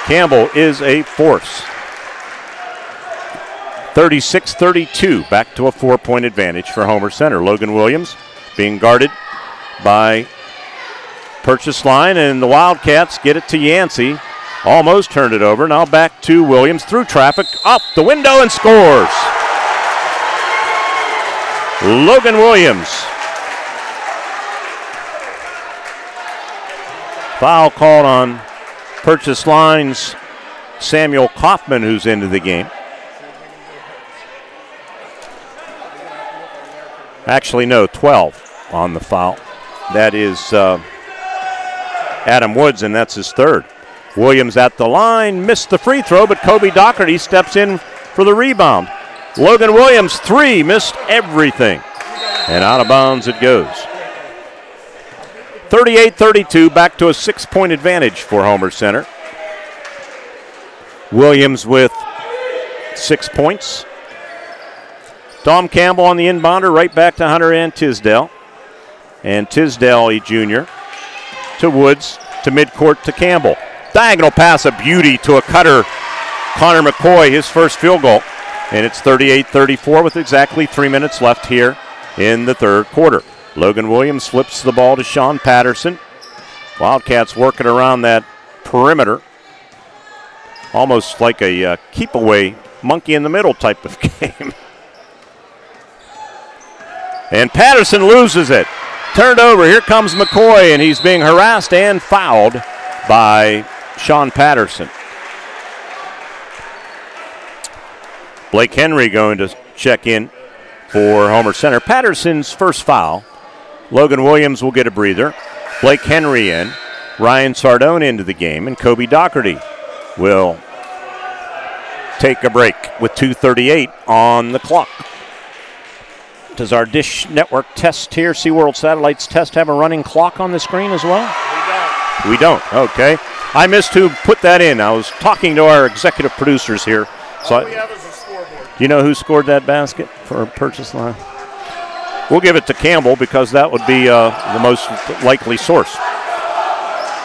Campbell is a force. 36-32, back to a 4-point advantage for Homer Center. Logan Williams being guarded by Purchase Line, and the Wildcats get it to Yancey. Almost turned it over. Now back to Williams through traffic, up the window and scores. Logan Williams. Foul called on Purchase Line's Samuel Kaufman, who's into the game. Actually, no, 12 on the foul. That is Adam Woods, and that's his third. Williams at the line, missed the free throw, but Kobe Doherty steps in for the rebound. Logan Williams, 3, missed everything. And out of bounds it goes. 38-32, back to a 6-point advantage for Homer Center. Williams with 6 points. Dom Campbell on the inbounder, right back to Hunter and Tisdale. And Tisdale, a junior, to Woods, to midcourt to Campbell. Diagonal pass, a beauty to a cutter. Connor McCoy, his first field goal. And it's 38-34 with exactly 3 minutes left here in the third quarter. Logan Williams flips the ball to Sean Patterson. Wildcats working around that perimeter. Almost like a keep-away, monkey in the middle type of game. And Patterson loses it. Turned over. Here comes McCoy, and he's being harassed and fouled by Sean Patterson. Blake Henry going to check in for Homer Center. Patterson's first foul. Logan Williams will get a breather. Blake Henry in. Ryan Sardone into the game, and Kobe Doherty will take a break with 2:38 on the clock. Does our Dish Network test here, SeaWorld Satellites test, have a running clock on the screen as well? We don't. Okay. I missed who put that in. I was talking to our executive producers here. So All we have is a scoreboard. Do you know who scored that basket for a purchase line? We'll give it to Campbell because that would be the most likely source.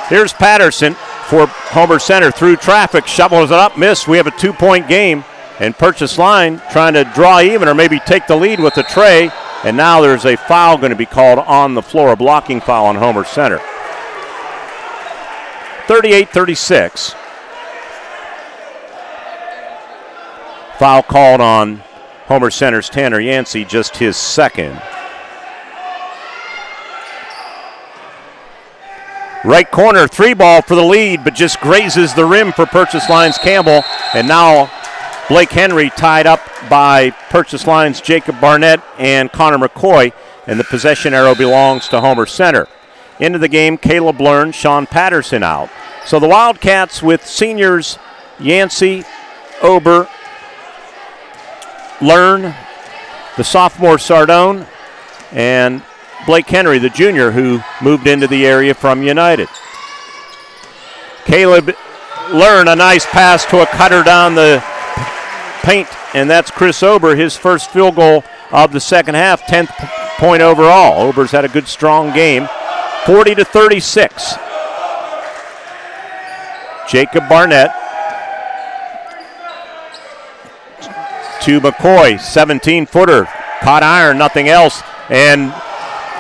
Here's Patterson for Homer Center through traffic. Shovels it up, missed. We have a 2-point game. And Purchase Line trying to draw even or maybe take the lead with a tray. And now there's a foul going to be called on the floor, a blocking foul on Homer Center. 38-36. Foul called on Homer Center's Tanner Yancey, just his second. Right corner, 3-ball for the lead, but just grazes the rim for Purchase Line's Campbell. And now Blake Henry tied up by Purchase Line's Jacob Barnett and Connor McCoy, and the possession arrow belongs to Homer Center. Into the game, Caleb Learn, Sean Patterson out. So the Wildcats with seniors Yancey, Ober, Learn, the sophomore Sardone, and Blake Henry, the junior, who moved into the area from United. Caleb Learn, a nice pass to a cutter down the paint, and that's Chris Ober, his first field goal of the second half, 10th point overall. Ober's had a good, strong game. 40-36. Jacob Barnett to McCoy, 17-footer. Caught iron, nothing else. And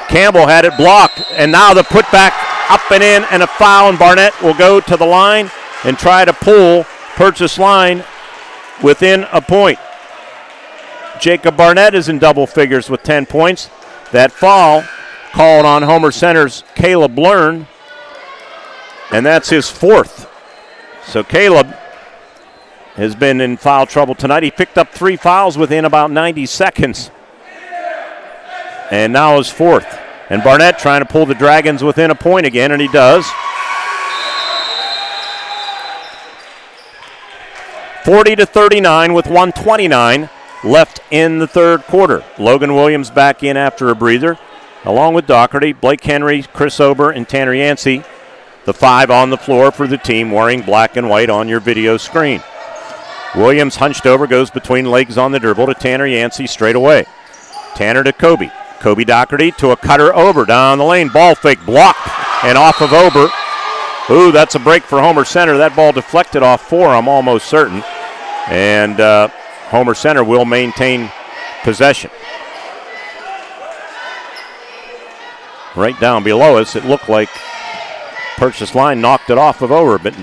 Campbell had it blocked. And now the putback up and in, and a foul, and Barnett will go to the line and try to pull Purchase Line within a point. Jacob Barnett is in double figures with 10 points. That foul called on Homer Center's Caleb Learn, and that's his fourth. So Caleb has been in foul trouble tonight. He picked up 3 fouls within about 90 seconds. And now his fourth. And Barnett trying to pull the Dragons within a point again, and he does. 40-39 with 1:29 left in the third quarter. Logan Williams back in after a breather, along with Doherty, Blake Henry, Chris Ober, and Tanner Yancey. The 5 on the floor for the team wearing black and white on your video screen. Williams hunched over, goes between legs on the dribble to Tanner Yancey straight away. Tanner to Kobe. Kobe Doherty to a cutter Ober down the lane. Ball fake blocked and off of Ober. Ooh, that's a break for Homer Center. That ball deflected off 4, I'm almost certain. And Homer Center will maintain possession. Right down below us, it looked like Purchase Line knocked it off of Ober, but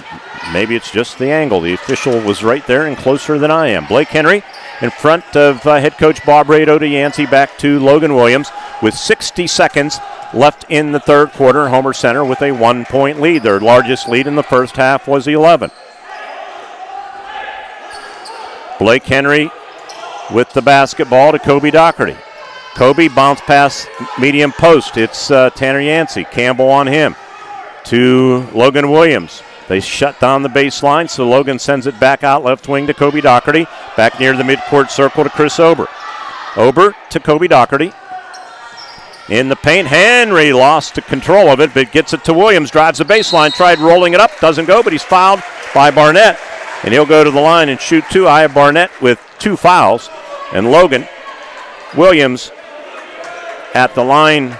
maybe it's just the angle. The official was right there and closer than I am. Blake Henry in front of head coach Bob Rado to Yancey, back to Logan Williams with 60 seconds left in the third quarter. Homer Center with a 1-point lead. Their largest lead in the first half was 11. Blake Henry with the basketball to Kobe Doherty. Kobe bounce pass medium post. It's Tanner Yancey. Campbell on him. to Logan Williams. They shut down the baseline, so Logan sends it back out left wing to Kobe Doherty. Back near the midcourt circle to Chris Ober. Ober to Kobe Doherty. In the paint, Henry lost control of it, but gets it to Williams. Drives the baseline, tried rolling it up, doesn't go, but he's fouled by Barnett. And he'll go to the line and shoot two. I have Barnett with 2 fouls. And Logan Williams at the line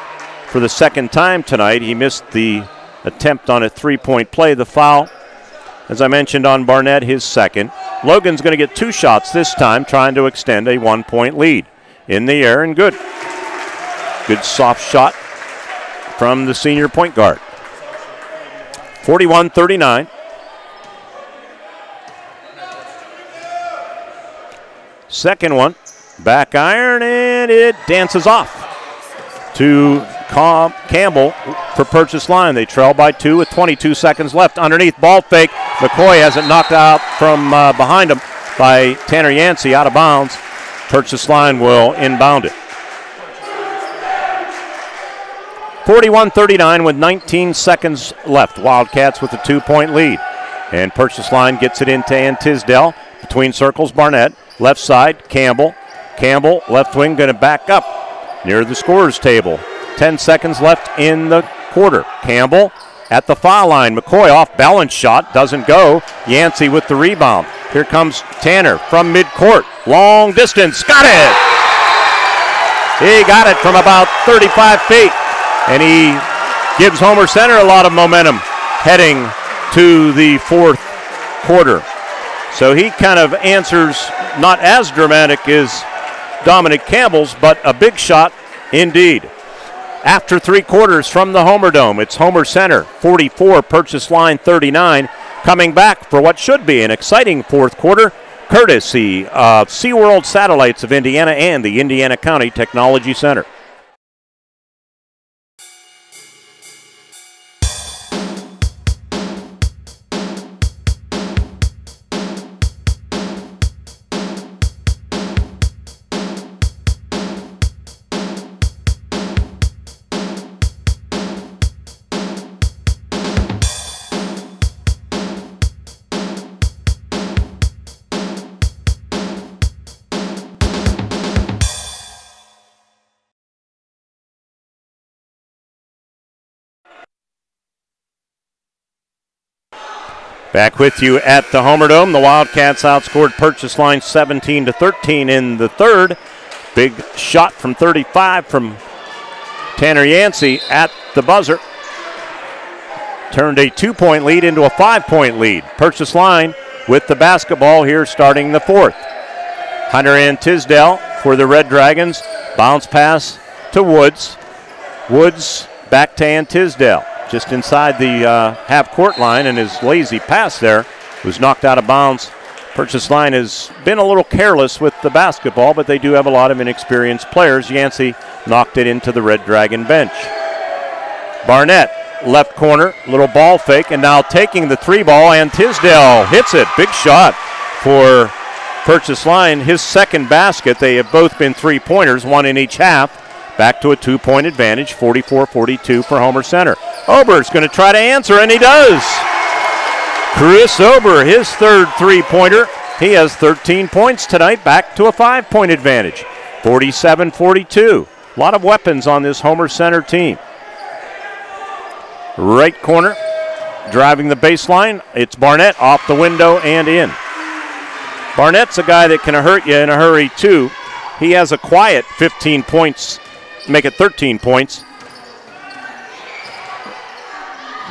for the second time tonight. He missed the attempt on a 3-point play. The foul, as I mentioned, on Barnett, his second. Logan's going to get 2 shots this time, trying to extend a 1-point lead. In the air and good. Good soft shot from the senior point guard. 41-39. Second one, back iron, and it dances off to Campbell for Purchase Line. They trail by 2 with 22 seconds left. Underneath, ball fake. McCoy has it knocked out from behind him by Tanner Yancey, out of bounds. Purchase Line will inbound it. 41-39 with 19 seconds left. Wildcats with a 2-point lead. And Purchase Line gets it into Tisdale. Between circles, Barnett. Left side, Campbell. Campbell, left wing, going to back up near the scorer's table. 10 seconds left in the quarter. Campbell at the foul line. McCoy off balance shot, doesn't go. Yancey with the rebound. Here comes Tanner from midcourt. Long distance, got it! He got it from about 35 feet. And he gives Homer Center a lot of momentum heading to the fourth quarter. So he kind of answers, not as dramatic as Dominic Campbell's, but a big shot indeed. After 3 quarters from the Homer Dome, it's Homer Center 44, Purchase Line 39, coming back for what should be an exciting fourth quarter, courtesy of SeaWorld Satellites of Indiana and the Indiana County Technology Center. Back with you at the Homer Dome. The Wildcats outscored Purchase Line 17-13 in the third. Big shot from 35 from Tanner Yancey at the buzzer. Turned a 2-point lead into a 5-point lead. Purchase Line with the basketball here starting the fourth. Hunter and Tisdale for the Red Dragons. Bounce pass to Woods. Woods back to Ann Tisdale. Just inside the half-court line, and his lazy pass there was knocked out of bounds. Purchase Line has been a little careless with the basketball, but they do have a lot of inexperienced players. Yancey knocked it into the Red Dragon bench. Barnett, left corner, little ball fake, and now taking the 3-ball, and Tisdale hits it. Big shot for Purchase Line. His second basket. They have both been 3-pointers, 1 in each half. Back to a 2-point advantage, 44-42 for Homer Center. Ober's going to try to answer, and he does. Chris Ober, his third 3-pointer. He has 13 points tonight, back to a 5-point advantage, 47-42. A lot of weapons on this Homer Center team. Right corner, driving the baseline. It's Barnett off the window and in. Barnett's a guy that can hurt you in a hurry, too. He has a quiet 15 points, make it 13 points.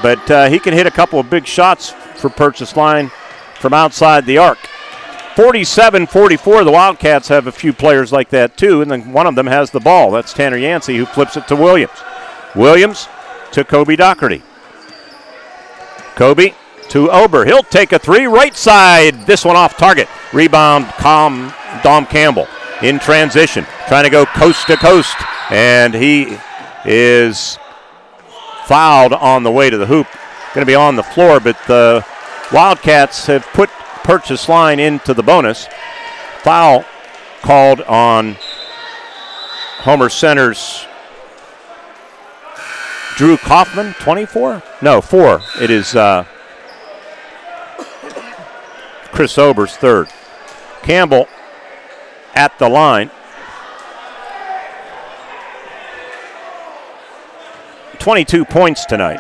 But he can hit a couple of big shots for Purchase Line from outside the arc. 47-44, the Wildcats have a few players like that too, and then one of them has the ball. That's Tanner Yancey, who flips it to Williams. Williams to Kobe Doherty. Kobe to Ober. He'll take a 3, right side. This one off target. Rebound, Dom Campbell in transition, trying to go coast to coast, and he is fouled on the way to the hoop. Going to be on the floor, but the Wildcats have put Purchase Line into the bonus. Foul called on Homer Center's Drew Kaufman, 24? No, 4. It is Chris Ober's third. Campbell at the line. 22 points tonight.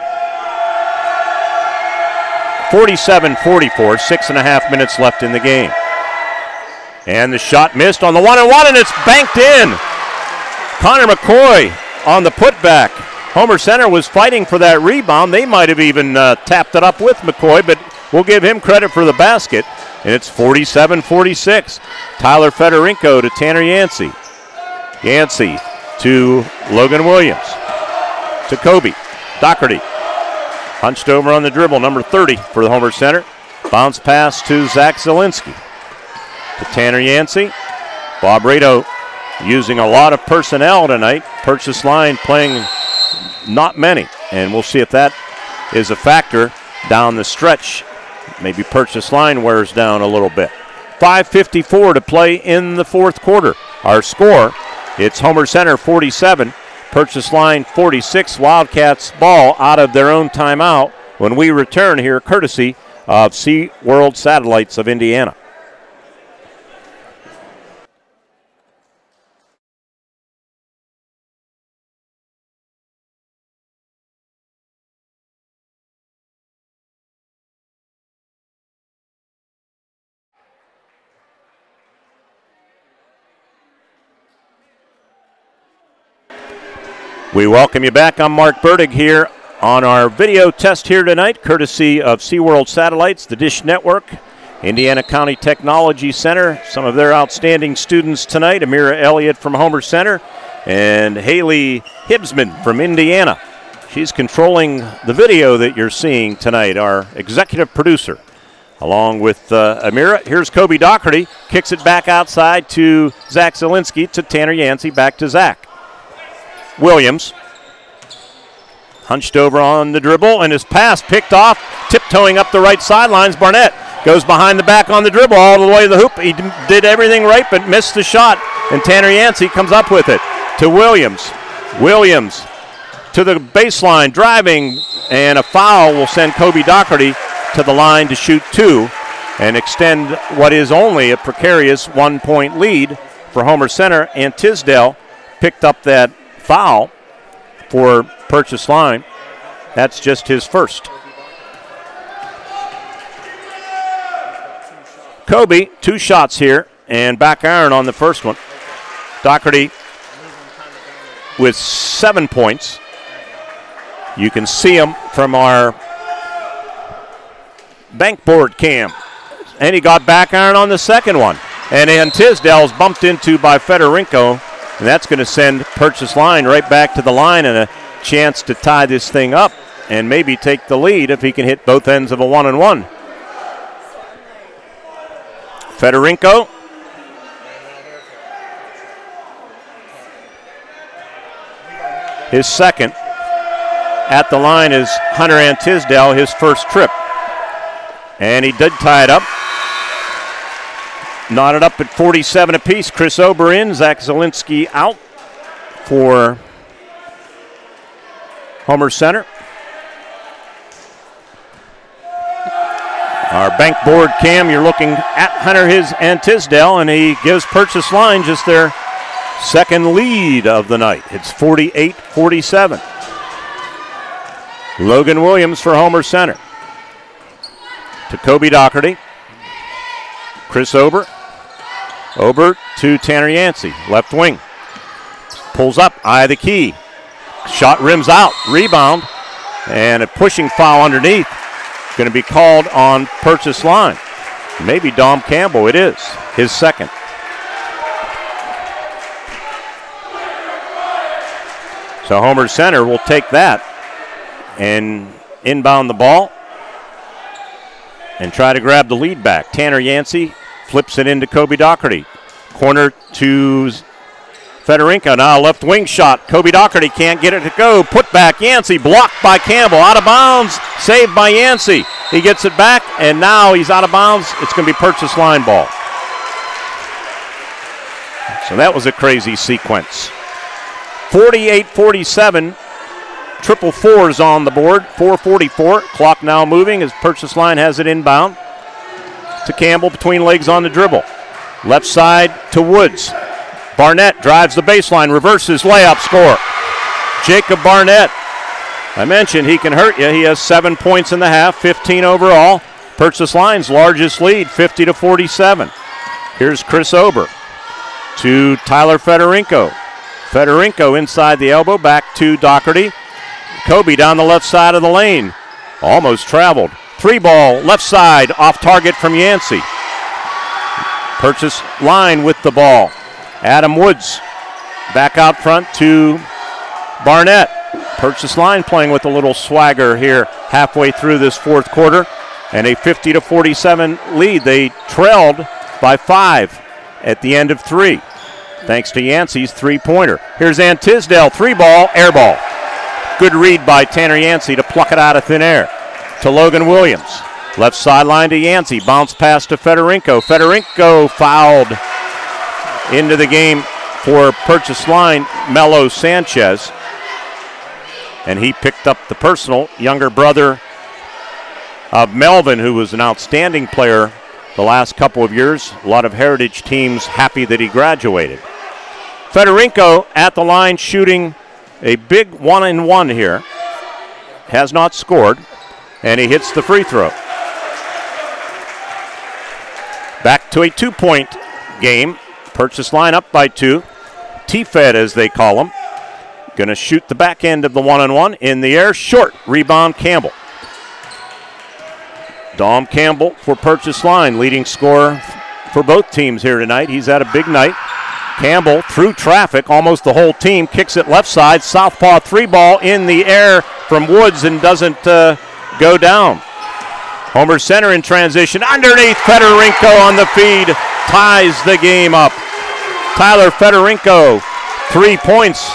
47-44, 6.5 minutes left in the game. And the shot missed on the 1-and-1, and it's banked in. Connor McCoy on the putback. Homer Center was fighting for that rebound. They might have even tapped it up with McCoy, but we'll give him credit for the basket. And it's 47-46. Tyler Federico to Tanner Yancey. Yancey to Logan Williams. To Kobe Doherty. Hunched over on the dribble, number 30 for the Homer Center. Bounce pass to Zach Zielinski. To Tanner Yancey. Bob Rado using a lot of personnel tonight. Purchase line playing not many. And we'll see if that is a factor down the stretch. Maybe purchase line wears down a little bit. 5:54 to play in the fourth quarter. Our score, it's Homer Center 47, Purchase line 46. Wildcats ball out of their own timeout when we return here courtesy of SeaWorld Satellites of Indiana. We welcome you back. I'm Mark Burdig here on our video test here tonight, courtesy of SeaWorld Satellites, the Dish Network, Indiana County Technology Center. Some of their outstanding students tonight, Amira Elliott from Homer Center and Haley Hibbsman from Indiana. She's controlling the video that you're seeing tonight, our executive producer. Along with Amira, here's Kobe Doherty, kicks it back outside to Zach Zielinski, to Tanner Yancey, back to Zach. Williams hunched over on the dribble, and his pass picked off, tiptoeing up the right sidelines. Barnett goes behind the back on the dribble all the way to the hoop. He did everything right but missed the shot, and Tanner Yancey comes up with it to Williams. Williams to the baseline, driving, and a foul will send Kobe Doherty to the line to shoot two and extend what is only a precarious 1-point lead for Homer Center. And Tisdale picked up that foul for Purchase line. That's just his first. Kobe, 2 shots here, and back iron on the first one. Doherty with 7 points. You can see him from our bankboard cam. And he got back iron on the second one. And then Tisdale's bumped into by Federico. And that's going to send Purchase line right back to the line and a chance to tie this thing up and maybe take the lead if he can hit both ends of a 1-and-1. Federico. His second. At the line is Hunter and Tisdale, his first trip. And he did tie it up. Knotted up at 47 apiece. Chris Ober in, Zach Zielinski out for Homer Center. Our bankboard cam, you're looking at Hunter and Tisdale, and he gives Purchase line just their second lead of the night. It's 48-47. Logan Williams for Homer Center. To Kobe Doherty. Chris Ober. Ober to Tanner Yancey, left wing. Pulls up, eye of the key. Shot rims out, rebound, and a pushing foul underneath. Going to be called on Purchase line. Maybe Dom Campbell, it is, his second. So Homer Center will take that and inbound the ball and try to grab the lead back. Tanner Yancey flips it into Kobe Doherty. Corner to Federico. Now a left wing shot. Kobe Doherty can't get it to go. Put back Yancey. Blocked by Campbell. Out of bounds. Saved by Yancey. He gets it back, and now he's out of bounds. It's going to be Purchase line ball. So that was a crazy sequence. 48-47 triple fours on the board. 4:44. Clock now moving as Purchase Line has it inbound to Campbell between legs on the dribble. Left side to Woods. Barnett drives the baseline, reverses layup, score. Jacob Barnett. I mentioned he can hurt you. He has 7 points in the half, 15 overall. Purchase Line's largest lead, 50-47. Here's Chris Ober to Tyler Fedorenko. Fedorenko inside the elbow, back to Doherty. Kobe down the left side of the lane. Almost traveled. 3-ball, left side, off target from Yancey. Purchase Line with the ball. Adam Woods back out front to Barnett. Purchase Line playing with a little swagger here halfway through this fourth quarter. And a 50-47 lead. They trailed by 5 at the end of 3. Thanks to Yancey's three-pointer. Here's Ann Tisdale, 3-ball, air ball. Good read by Tanner Yancey to pluck it out of thin air. To Logan Williams. Left sideline to Yancey. Bounce pass to Fedorenko. Fedorenko fouled into the game for Purchase Line, Melo Sanchez. And he picked up the personal. Younger brother of Melvin, who was an outstanding player the last couple of years. A lot of Heritage teams happy that he graduated. Fedorenko at the line shooting a big 1-and-1 here. Has not scored. And he hits the free throw. Back to a 2-point game. Purchase Line up by 2. T-Fed as they call him. Going to shoot the back end of the 1-on-1 in the air. Short. Rebound Campbell. Dom Campbell for Purchase Line, leading scorer for both teams here tonight. He's had a big night. Campbell through traffic, almost the whole team, kicks it left side. Southpaw 3-ball in the air from Woods and doesn't go down. Homer Center in transition. Underneath, Fedorenko on the feed. Ties the game up. Tyler Fedorenko, 3 points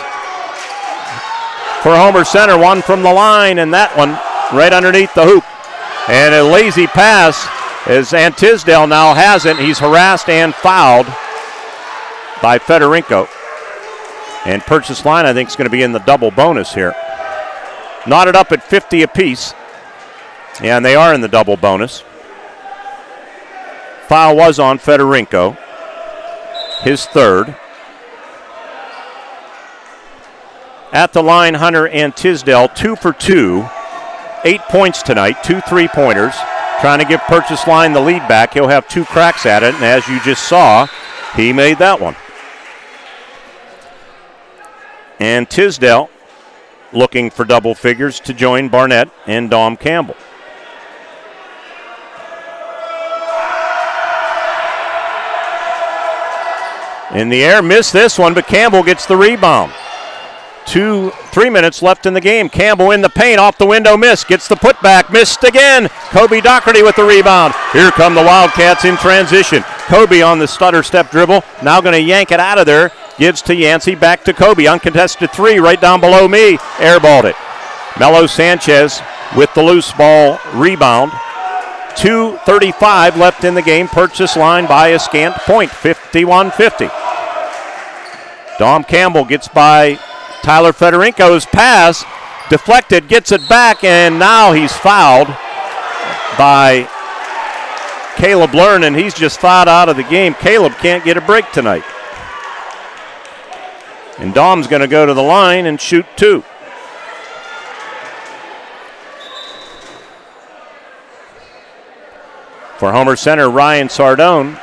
for Homer Center. One from the line, and that one right underneath the hoop. And a lazy pass as Ann Tisdale now has it. He's harassed and fouled by Fedorenko. And Purchase Line, I think, is going to be in the double bonus here. Knotted up at 50 apiece. Yeah, and they are in the double bonus. Foul was on Fedorenko. His third. At the line, Hunter and Tisdale, 2 for 2. 8 points tonight, 2 3-pointers. Trying to give Purchase Line the lead back. He'll have 2 cracks at it, and as you just saw, he made that one. And Tisdale looking for double figures to join Barnett and Dom Campbell. In the air, missed this one, but Campbell gets the rebound. 3 minutes left in the game. Campbell in the paint, off the window, missed. Gets the putback, missed again. Kobe Doherty with the rebound. Here come the Wildcats in transition. Kobe on the stutter step dribble. Now going to yank it out of there. Gives to Yancey, back to Kobe. Uncontested 3 right down below me. Airballed it. Melo Sanchez with the loose ball rebound. 2:35 left in the game. Purchase Line by a scant point, 51-50. Dom Campbell gets by Tyler Fedorenko's pass, deflected, gets it back, and now he's fouled by Caleb Learn, and he's just fouled out of the game. Caleb can't get a break tonight. And Dom's going to go to the line and shoot 2. For Homer Center, Ryan Sardone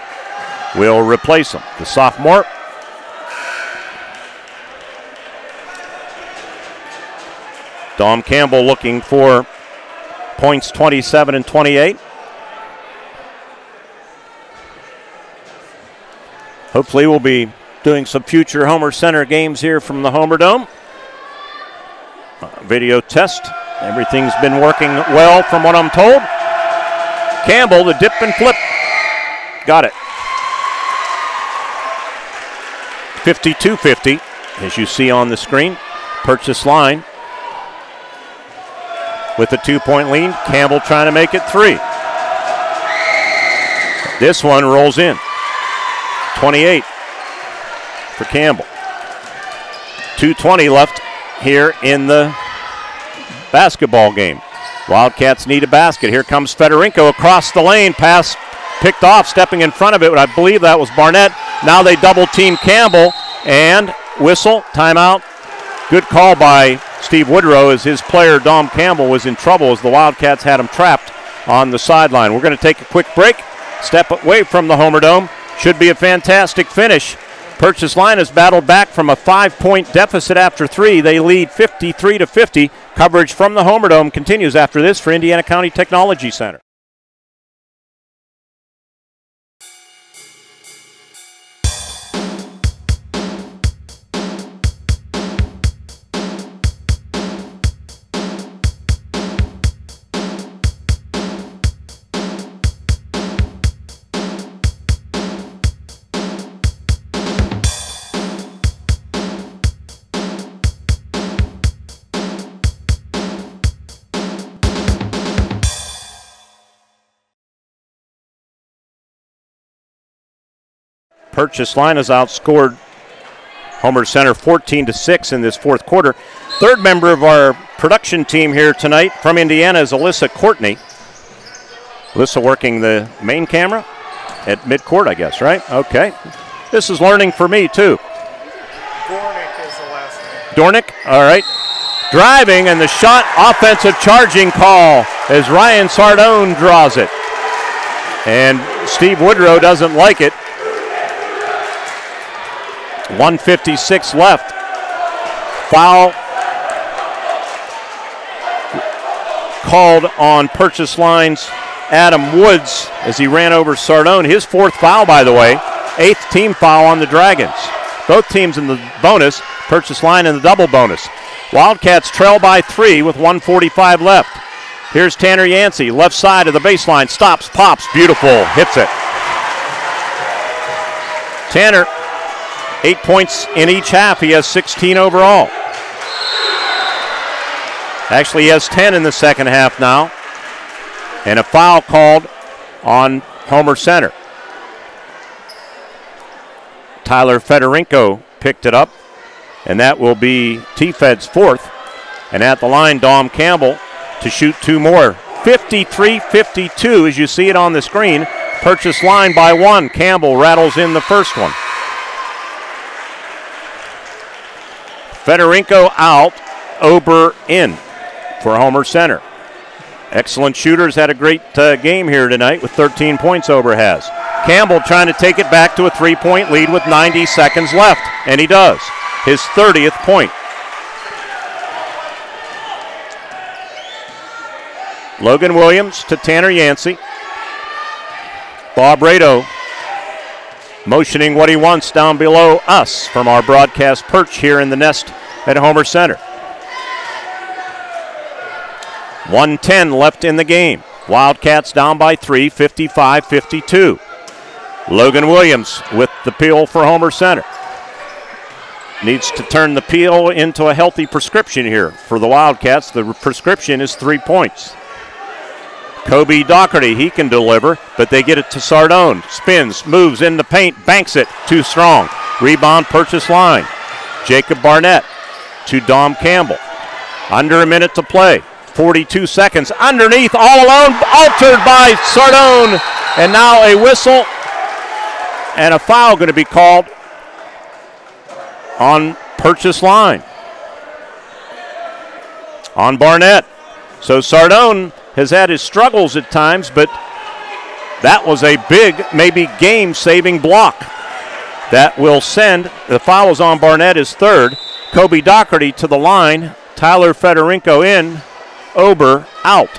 will replace him. The sophomore. Dom Campbell looking for points 27 and 28. Hopefully we'll be doing some future Homer Center games here from the Homer Dome. Video test. Everything's been working well from what I'm told. Campbell, the dip and flip. Got it. 52-50, as you see on the screen. Purchase Line with a 2-point lead. Campbell trying to make it 3. This one rolls in. 28 for Campbell. 2:20 left here in the basketball game. Wildcats need a basket. Here comes Fedorenko across the lane. Pass picked off, stepping in front of it. I believe that was Barnett. Now they double team Campbell and whistle, timeout. Good call by Steve Woodrow as his player Dom Campbell was in trouble as the Wildcats had him trapped on the sideline. We're going to take a quick break. Step away from the Homer Dome. Should be a fantastic finish. Purchase Line has battled back from a 5-point deficit after 3. They lead 53-50. Coverage from the Homer Dome continues after this for Indiana County Technology Center. Purchase Line has outscored Homer Center 14-6 in this fourth quarter. Third member of our production team here tonight from Indiana is Alyssa Courtney. Alyssa working the main camera at midcourt, I guess, right? Okay. This is learning for me, too. Dornick is the last name. Dornick, all right. Driving, and the shot, offensive charging call as Ryan Sardone draws it. And Steve Woodrow doesn't like it. 1:56 left. Foul called on Purchase Line's Adam Woods as he ran over Sardone. His fourth foul, by the way. 8th team foul on the Dragons. Both teams in the bonus, Purchase Line in the double bonus. Wildcats trail by 3 with 1:45 left. Here's Tanner Yancey, left side of the baseline, stops, pops, beautiful, hits it. Tanner, 8 points in each half. He has 16 overall. Actually, he has 10 in the second half now. And a foul called on Homer Center. Tyler Fedorenko picked it up, and that will be T-Fed's fourth. And at the line, Dom Campbell to shoot 2 more. 53-52 as you see it on the screen. Purchase Line by 1. Campbell rattles in the first one. Fedorenko out, Ober in for Homer Center. Excellent shooters, had a great game here tonight with 13 points Ober has. Campbell trying to take it back to a 3-point lead with 90 seconds left, and he does. His 30th point. Logan Williams to Tanner Yancey. Bob Rado motioning what he wants down below us from our broadcast perch here in the nest at Homer Center. 1:10 left in the game. Wildcats down by 3, 55-52. Logan Williams with the peel for Homer Center. Needs to turn the peel into a healthy prescription here for the Wildcats. The prescription is 3 points. Kobe Doherty, he can deliver, but they get it to Sardone. Spins, moves in the paint, banks it, too strong. Rebound, Purchase Line. Jacob Barnett to Dom Campbell. Under a minute to play. 42 seconds. Underneath, all alone, altered by Sardone. And now a whistle and a foul going to be called on Purchase Line. On Barnett. So Sardone has had his struggles at times, but that was a big, maybe game-saving block. That will send, the foul is on Barnett, his third. Kobe Doherty to the line. Tyler Fedorenko in. Ober out.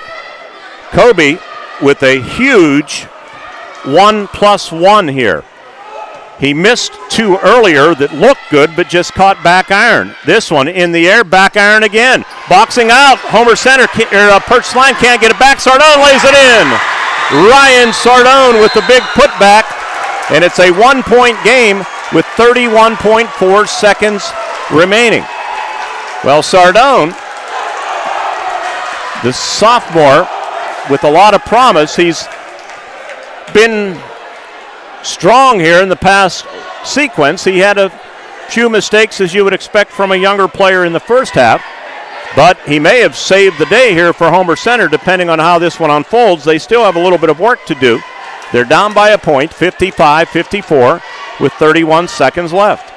Kobe with a huge 1+1 here. He missed 2 earlier that looked good, but just caught back iron. This one in the air, back iron again. Boxing out, Homer Center, Purchase Line can't get it back. Sardone lays it in. Ryan Sardone with the big putback, and it's a 1-point game with 31.4 seconds remaining. Well, Sardone, the sophomore, with a lot of promise, he's been strong here in the past sequence. He had a few mistakes, as you would expect from a younger player in the first half, But he may have saved the day here for Homer Center, depending on how this one unfolds. They still have a little bit of work to do. They're down by a point, 55-54, with 31 seconds left.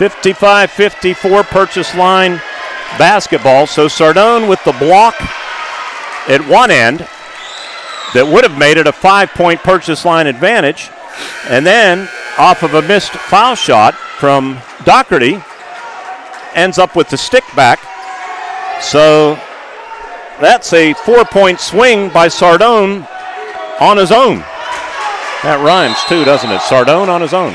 (55-54) Purchase Line basketball. So Sardone with the block at one end that would have made it a 5-point Purchase Line advantage. And then off of a missed foul shot from Doherty, ends up with the stick back. So that's a 4-point swing by Sardone on his own. That rhymes too, doesn't it? Sardone on his own.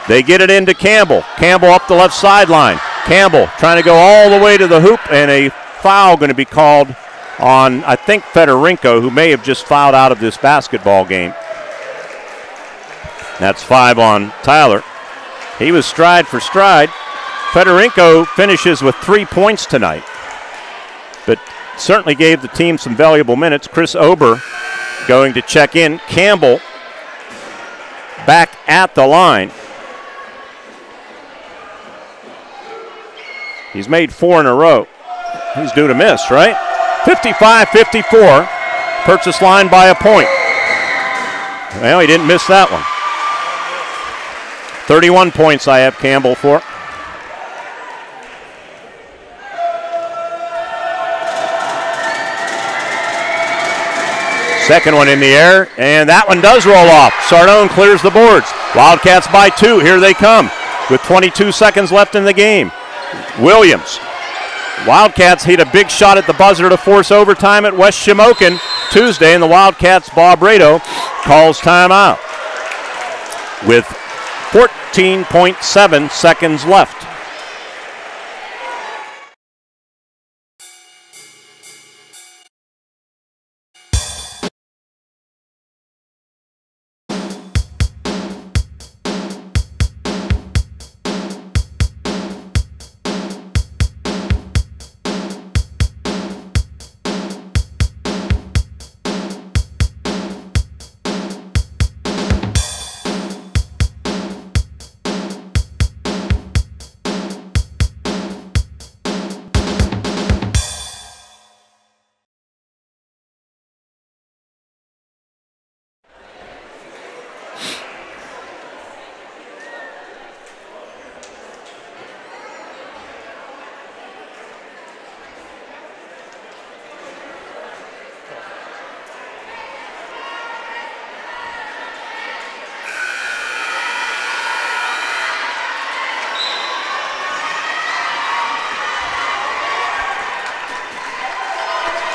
They get it into Campbell. Campbell up the left sideline. Campbell trying to go all the way to the hoop, and a foul going to be called on, I think, Fedorenko, who may have just fouled out of this basketball game. That's 5 on Tyler. He was stride for stride. Fedorenko finishes with 3 points tonight, but certainly gave the team some valuable minutes. Chris Ober going to check in. Campbell back at the line. He's made 4 in a row. He's due to miss, right? 55-54. Purchase Line by a point. Well, he didn't miss that one. 31 points I have Campbell for. Second one in the air, and that one does roll off. Sardone clears the boards. Wildcats by 2. Here they come with 22 seconds left in the game. Williams. Wildcats hit a big shot at the buzzer to force overtime at West Shamokin Tuesday, and the Wildcats' Bob Rado calls timeout with 14.7 seconds left.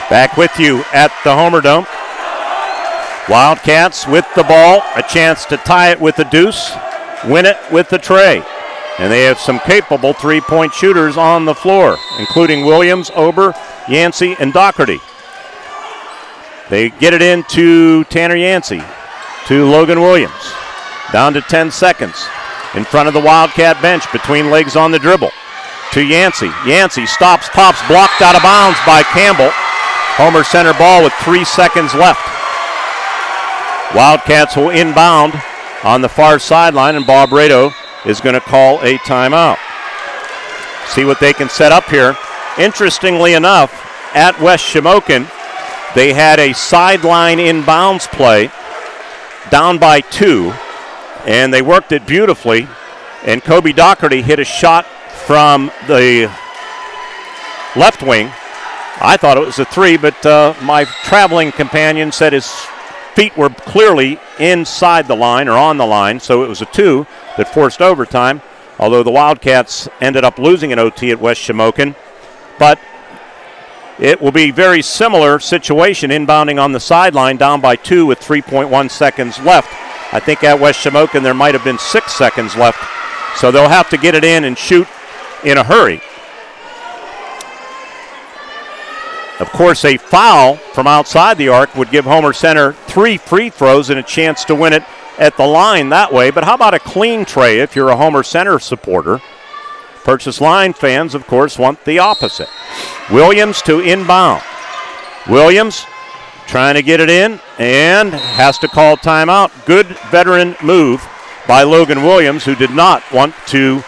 Back with you at the Homer Dome. Wildcats with the ball, a chance to tie it with a deuce, win it with the tray. And they have some capable three-point shooters on the floor, including Williams, Ober, Yancey, and Doherty. They get it into Tanner Yancey, to Logan Williams. Down to 10 seconds. In front of the Wildcat bench, between legs on the dribble. To Yancey. Yancey stops, pops, blocked out of bounds by Campbell. Homer Center ball with 3 seconds left. Wildcats will inbound on the far sideline, and Bob Rado is going to call a timeout. See what they can set up here. Interestingly enough, at West Shamokin, they had a sideline inbounds play down by 2, and they worked it beautifully. And Kobe Doherty hit a shot from the left wing. I thought it was a 3, but my traveling companion said his feet were clearly inside the line or on the line, so it was a 2 that forced overtime, although the Wildcats ended up losing an OT at West Shamokin. But it will be very similar situation, inbounding on the sideline, down by 2 with 3.1 seconds left. I think at West Shamokin there might have been 6 seconds left, so they'll have to get it in and shoot in a hurry. Of course, a foul from outside the arc would give Homer Center 3 free throws and a chance to win it at the line that way. But how about a clean tray if you're a Homer Center supporter? Purchase Line fans, of course, want the opposite. Williams to inbound. Williams trying to get it in and has to call timeout. Good veteran move by Logan Williams, who did not want to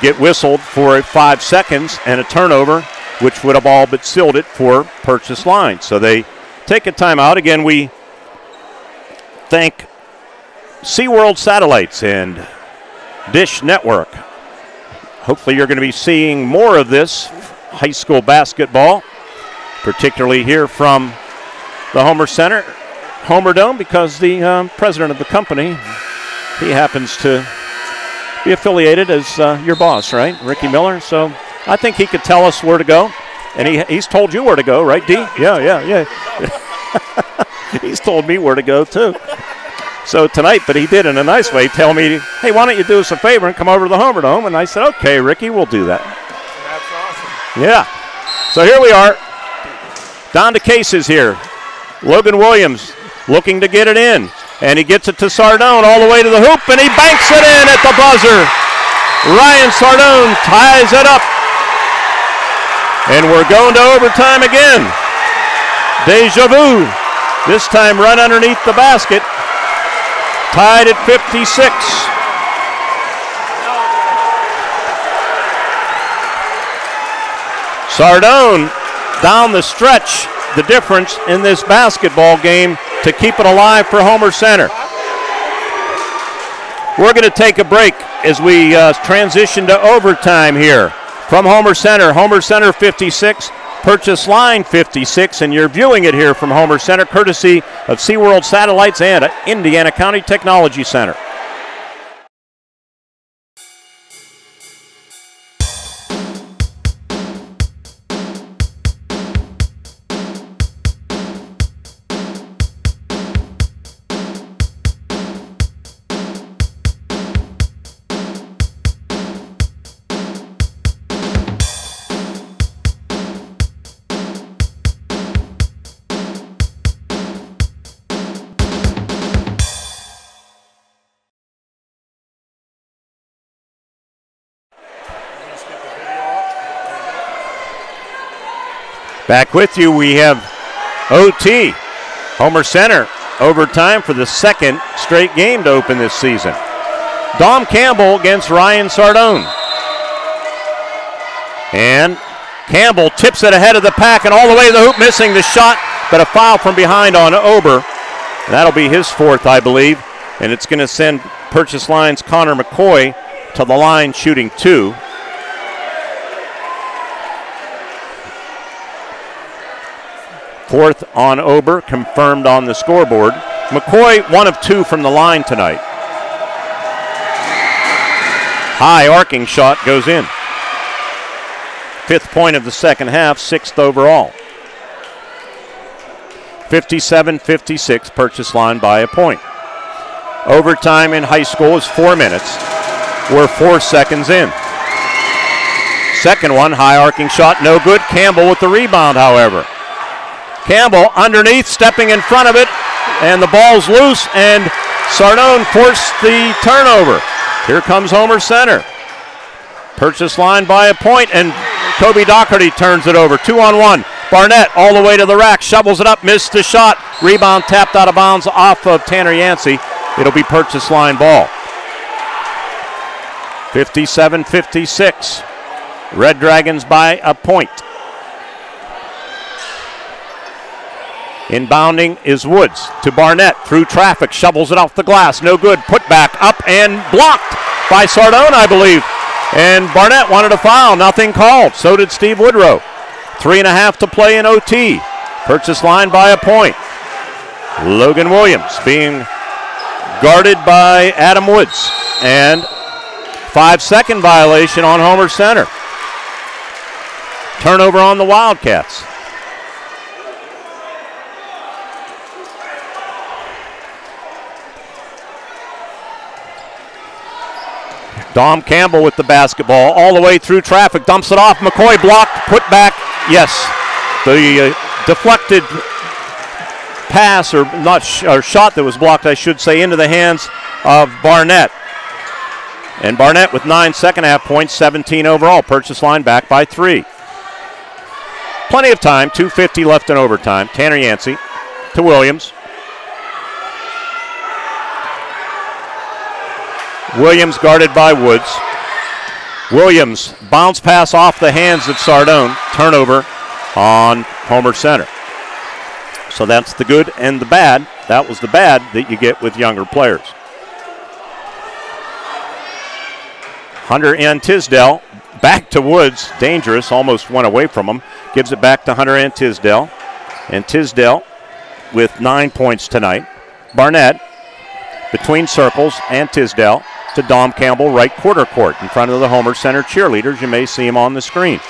get whistled for 5 seconds and a turnover, which would have all but sealed it for Purchase Line. So they take a timeout. Again, we thank SeaWorld Satellites and Dish Network. Hopefully you're going to be seeing more of this high school basketball, particularly here from the Homer Center, Homer Dome, because the president of the company, he happens to be affiliated as your boss, right, Ricky Miller? So I think he could tell us where to go, and he's told you where to go, right, D? Yeah. He's told me where to go, too. So tonight, but he did in a nice way, tell me, hey, why don't you do us a favor and come over to the Homer Dome? And I said, okay, Ricky, we'll do that. That's awesome. Yeah. So here we are. Down to cases here. Logan Williams looking to get it in. And he gets it to Sardone all the way to the hoop, and he banks it in at the buzzer. Ryan Sardone ties it up. And we're going to overtime again. Deja vu. This time run underneath the basket. Tied at 56. Sardone down the stretch, the difference in this basketball game to keep it alive for Homer Center. We're going to take a break as we transition to overtime here. From Homer Center 56, Purchase Line 56, and you're viewing it here from Homer Center, courtesy of SeaWorld Satellites and Indiana County Technology Center. Back with you, we have OT. Homer Center overtime for the second straight game to open this season. Dom Campbell against Ryan Sardone. And Campbell tips it ahead of the pack and all the way to the hoop, missing the shot, but a foul from behind on Ober. And that'll be his fourth, I believe. And it's going to send Purchase Line's Connor McCoy to the line shooting 2. Fourth on Ober, confirmed on the scoreboard. McCoy, 1 of 2 from the line tonight. High arcing shot goes in. 5th point of the second half, 6th overall. 57-56, Purchase Line by a point. Overtime in high school is 4 minutes. We're 4 seconds in. Second one, high arcing shot, no good. Campbell with the rebound, however. Campbell underneath, stepping in front of it, and the ball's loose, and Sardone forced the turnover. Here comes Homer Center. Purchase Line by a point, and Kobe Doherty turns it over. 2-on-1. Barnett all the way to the rack, shovels it up, missed the shot. Rebound tapped out of bounds off of Tanner Yancey. It'll be Purchase Line ball. 57-56. Red Dragons by a point. Inbounding is Woods to Barnett through traffic, shovels it off the glass, no good. Put back up and blocked by Sardone, I believe. And Barnett wanted a foul, nothing called. So did Steve Woodrow. 3.5 to play in OT. Purchase Line by a point. Logan Williams being guarded by Adam Woods. And 5-second violation on Homer Center. Turnover on the Wildcats. Dom Campbell with the basketball all the way through traffic, dumps it off. McCoy blocked, put back. Yes, the deflected pass, or shot that was blocked, I should say, into the hands of Barnett. And Barnett with 9 second-half points, 17 overall. Purchase line back by 3. Plenty of time, 2:50 left in overtime. Tanner Yancey to Williams. Williams guarded by Woods. Williams bounce pass off the hands of Sardone. Turnover on Homer Center. So that's the good and the bad. That was the bad that you get with younger players. Hunter and Tisdale back to Woods. Dangerous, almost went away from him. Gives it back to Hunter and Tisdale. And Tisdale with 9 points tonight. Barnett between circles and Tisdale to Dom Campbell, right quarter court in front of the Homer Center cheerleaders. You may see him on the screen.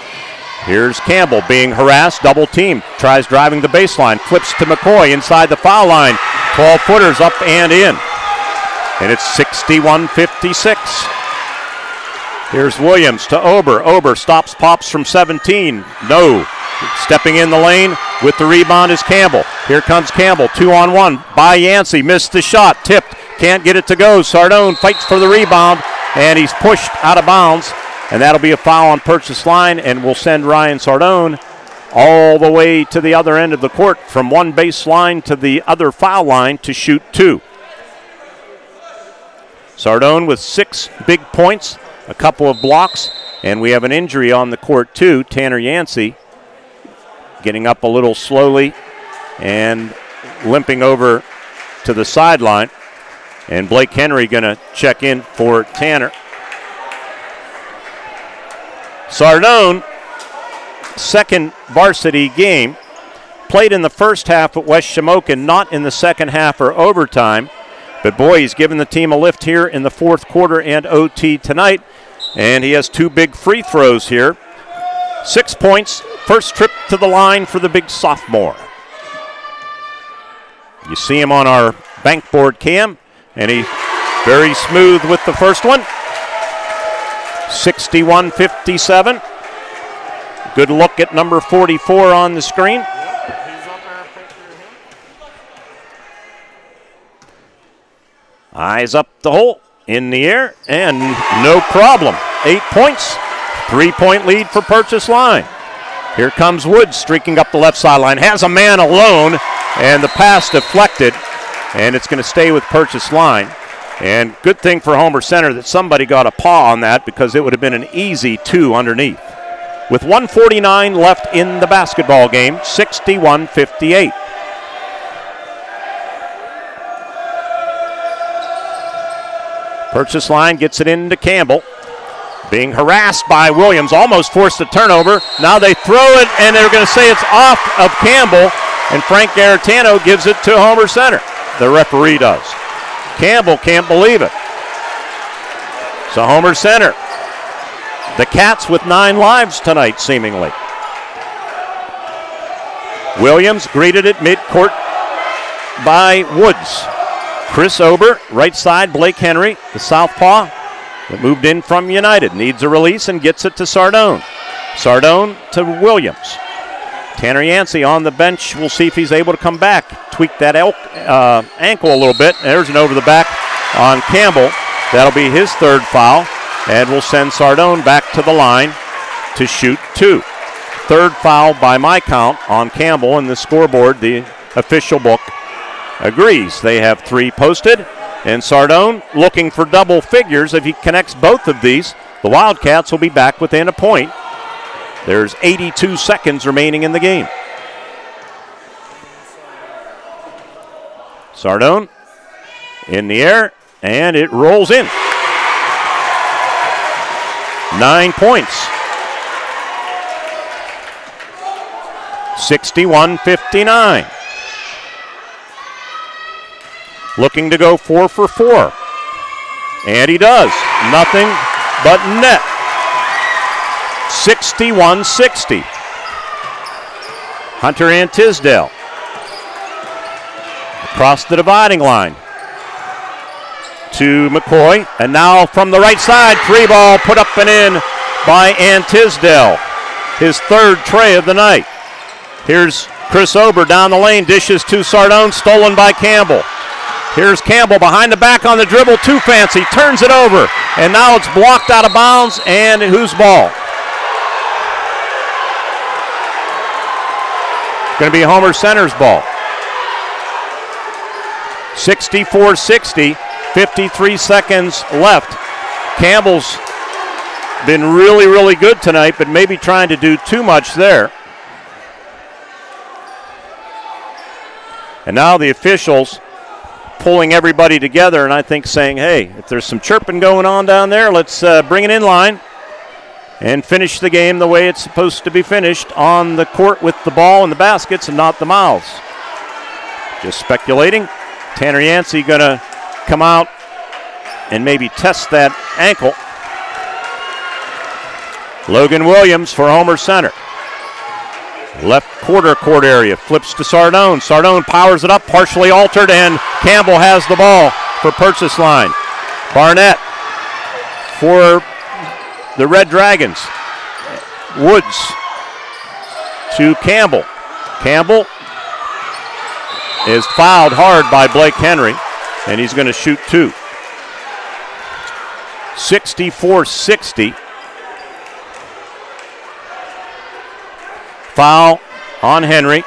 Here's Campbell being harassed, double team, tries driving the baseline, flips to McCoy inside the foul line. 12-footers up and in. And it's 61-56. Here's Williams to Ober. Ober stops, pops from 17. No. Stepping in the lane with the rebound is Campbell. Here comes Campbell, 2-on-1 by Yancey. Missed the shot, tipped, can't get it to go. Sardone fights for the rebound, and he's pushed out of bounds. And that'll be a foul on Purchase line, and will send Ryan Sardone all the way to the other end of the court from one baseline to the other foul line to shoot 2. Sardone with 6 big points, a couple of blocks, and we have an injury on the court too. Tanner Yancey getting up a little slowly and limping over to the sideline. And Blake Henry going to check in for Tanner. Sardone, second varsity game, played in the first half at West Shamokin, not in the second half or overtime. But boy, he's given the team a lift here in the fourth quarter and OT tonight. And he has 2 big free throws here. 6 points, first trip to the line for the big sophomore. You see him on our bankboard cam, and he's very smooth with the first one. 61-57. Good look at number 44 on the screen. Eyes up the hole, in the air, and no problem. 8 points, 3-point lead for Purchase line. Here comes Woods streaking up the left sideline. Has a man alone, and the pass deflected, and it's going to stay with Purchase line. And good thing for Homer Center that somebody got a paw on that, because it would have been an easy 2 underneath. With 1:49 left in the basketball game, 61-58. Purchase line gets it into Campbell. Being harassed by Williams, almost forced a turnover. Now they throw it, and they're going to say it's off of Campbell, and Frank Garetano gives it to Homer Center. The referee does. Campbell can't believe it. So Homer Center, the Cats with 9 lives tonight, seemingly. Williams greeted at midcourt by Woods. Chris Ober, right side, Blake Henry, the southpaw that moved in from United, needs a release and gets it to Sardone. Sardone to Williams. Tanner Yancey on the bench. We'll see if he's able to come back. Tweak that ankle a little bit. There's an over the back on Campbell. That'll be his 3rd foul, and we'll send Sardone back to the line to shoot 2. 3rd foul by my count on Campbell, and the scoreboard, the official book, agrees. They have 3 posted, and Sardone looking for double figures. If he connects both of these, the Wildcats will be back within a point. There's 82 seconds remaining in the game. Sardone in the air, and it rolls in. 9 points. 61-59. Looking to go 4 for 4. And he does. Nothing but net. 61-60. Hunter and Tisdale. Across the dividing line. To McCoy. And now from the right side, 3 ball put up and in by Ann Tisdale. His 3rd tray of the night. Here's Chris Ober down the lane, dishes to Sardone, stolen by Campbell. Here's Campbell behind the back on the dribble, too fancy, turns it over, and now it's blocked out of bounds, and whose ball? Going to be Homer Center's ball. 64-60, 53 seconds left. Campbell's been really, really good tonight, but maybe trying to do too much there. And now the officials pulling everybody together, and I think saying, hey, if there's some chirping going on down there, let's bring it in line and finish the game the way it's supposed to be finished, on the court with the ball and the baskets and not the mouths. Just speculating. Tanner Yancey going to come out and maybe test that ankle. Logan Williams for Homer Center. Left quarter court area, flips to Sardone. Sardone powers it up, partially altered, and Campbell has the ball for Purchase Line. Barnett for the Red Dragons. Woods to Campbell. Campbell is fouled hard by Blake Henry, and he's going to shoot two. 64-60. Foul on Henry.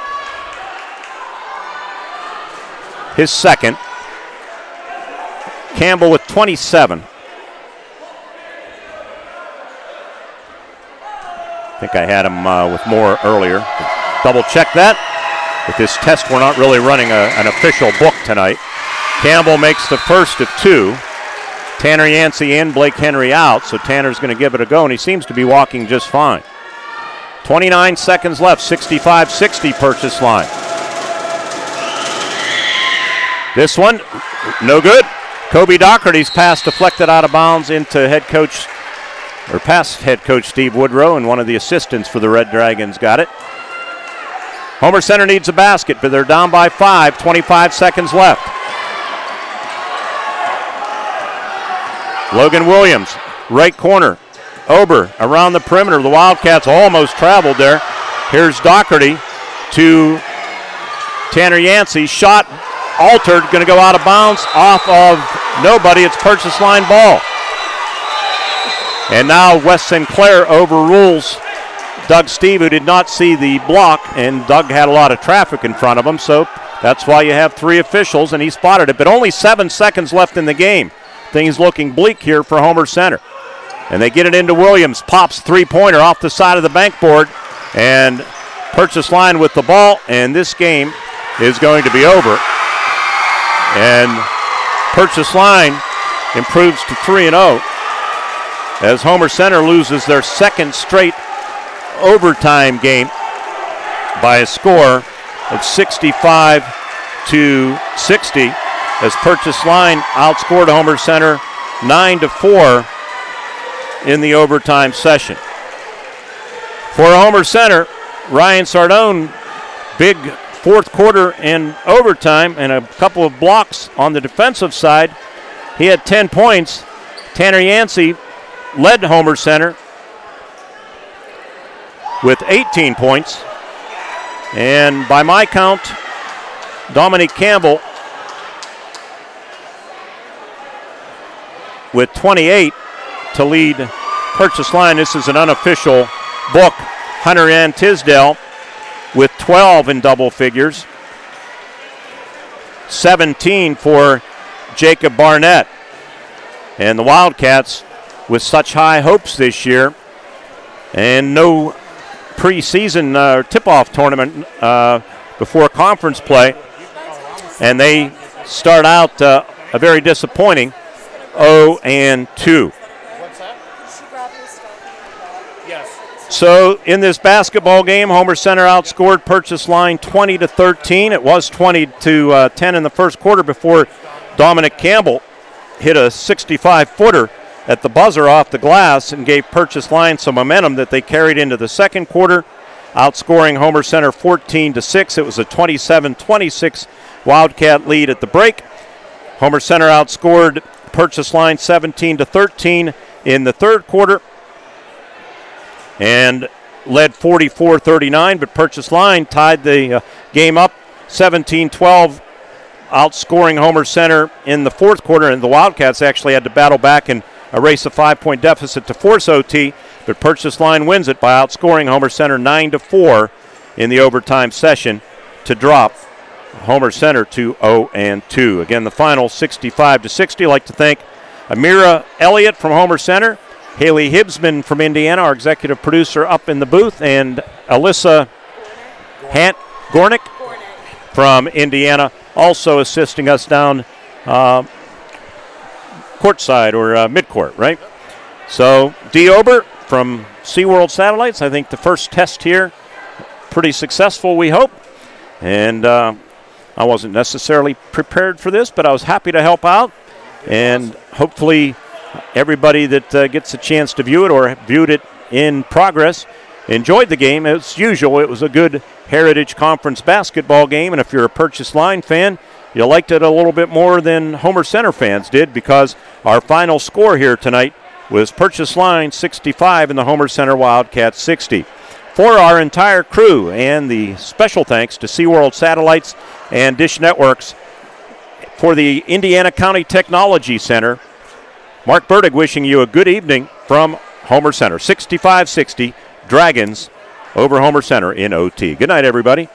His second. Campbell with 27. I think I had him with more earlier. Double check that. With this test, we're not really running an official book tonight. Campbell makes the first of two. Tanner Yancey in, Blake Henry out, so Tanner's going to give it a go, and he seems to be walking just fine. 29 seconds left, 65-60 Purchase Line. This one, no good. Kobe Doherty's pass deflected out of bounds into past head coach Steve Woodrow, and one of the assistants for the Red Dragons got it. Homer Center needs a basket, but they're down by 5, 25 seconds left. Logan Williams, right corner. Ober around the perimeter. The Wildcats almost traveled there. Here's Doherty to Tanner Yancey. Shot altered, going to go out of bounds off of nobody. It's Purchase Line ball. And now Wes Sinclair overrules Doug Steve, who did not see the block, and Doug had a lot of traffic in front of him, so that's why you have three officials, and he spotted it. But only 7 seconds left in the game. Things looking bleak here for Homer Center. And they get it into Williams. Pops three-pointer off the side of the bankboard. And Purchase Line with the ball. And this game is going to be over. And Purchase Line improves to 3-0 as Homer Center loses their second straight overtime game by a score of 65-60. As Purchase Line outscored Homer Center 9-4 in the overtime session. For Homer Center, Ryan Sardone, big fourth quarter and overtime, and a couple of blocks on the defensive side. He had 10 points. Tanner Yancey led Homer Center with 18 points. And by my count, Dominic Campbell with 28 to lead Purchase Line. This is an unofficial book. Hunter Ann Tisdale with 12 in double figures. 17 for Jacob Barnett. And the Wildcats with such high hopes this year, and no preseason tip-off tournament before conference play, and they start out a very disappointing 0-2. What's that? Yes. So in this basketball game, Homer Center outscored Purchase Line 20-13. It was 20-10 in the first quarter before Dominic Campbell hit a 65-footer at the buzzer off the glass and gave Purchase Line some momentum that they carried into the second quarter, outscoring Homer Center 14-6. It was a 27-26 Wildcat lead at the break. Homer Center outscored Purchase Line 17-13 in the third quarter. And led 44-39, but Purchase Line tied the game up 17-12, outscoring Homer Center in the fourth quarter, and the Wildcats actually had to battle back and erase a 5-point deficit to force OT, but Purchase Line wins it by outscoring Homer Center 9-4 in the overtime session to drop Homer Center to 0-2. Again, the final 65-60. I'd like to thank Amira Elliott from Homer Center, Haley Hibbsman from Indiana, our executive producer up in the booth, and Alyssa Gornick from Indiana, also assisting us down courtside or midcourt, right? So, Dee Ober from SeaWorld Satellites, I think the first test here, pretty successful, we hope. And I wasn't necessarily prepared for this, but I was happy to help out. And hopefully everybody that gets a chance to view it or viewed it in progress enjoyed the game. As usual, it was a good Heritage Conference basketball game, and if you're a Purchase Line fan, you liked it a little bit more than Homer Center fans did, because our final score here tonight was Purchase Line 65 and the Homer Center Wildcats 60. For our entire crew, and the special thanks to SeaWorld Satellites and Dish Networks, for the Indiana County Technology Center, Mark Burdig wishing you a good evening from Homer Center. 65-60, Dragons over Homer Center in OT. Good night, everybody.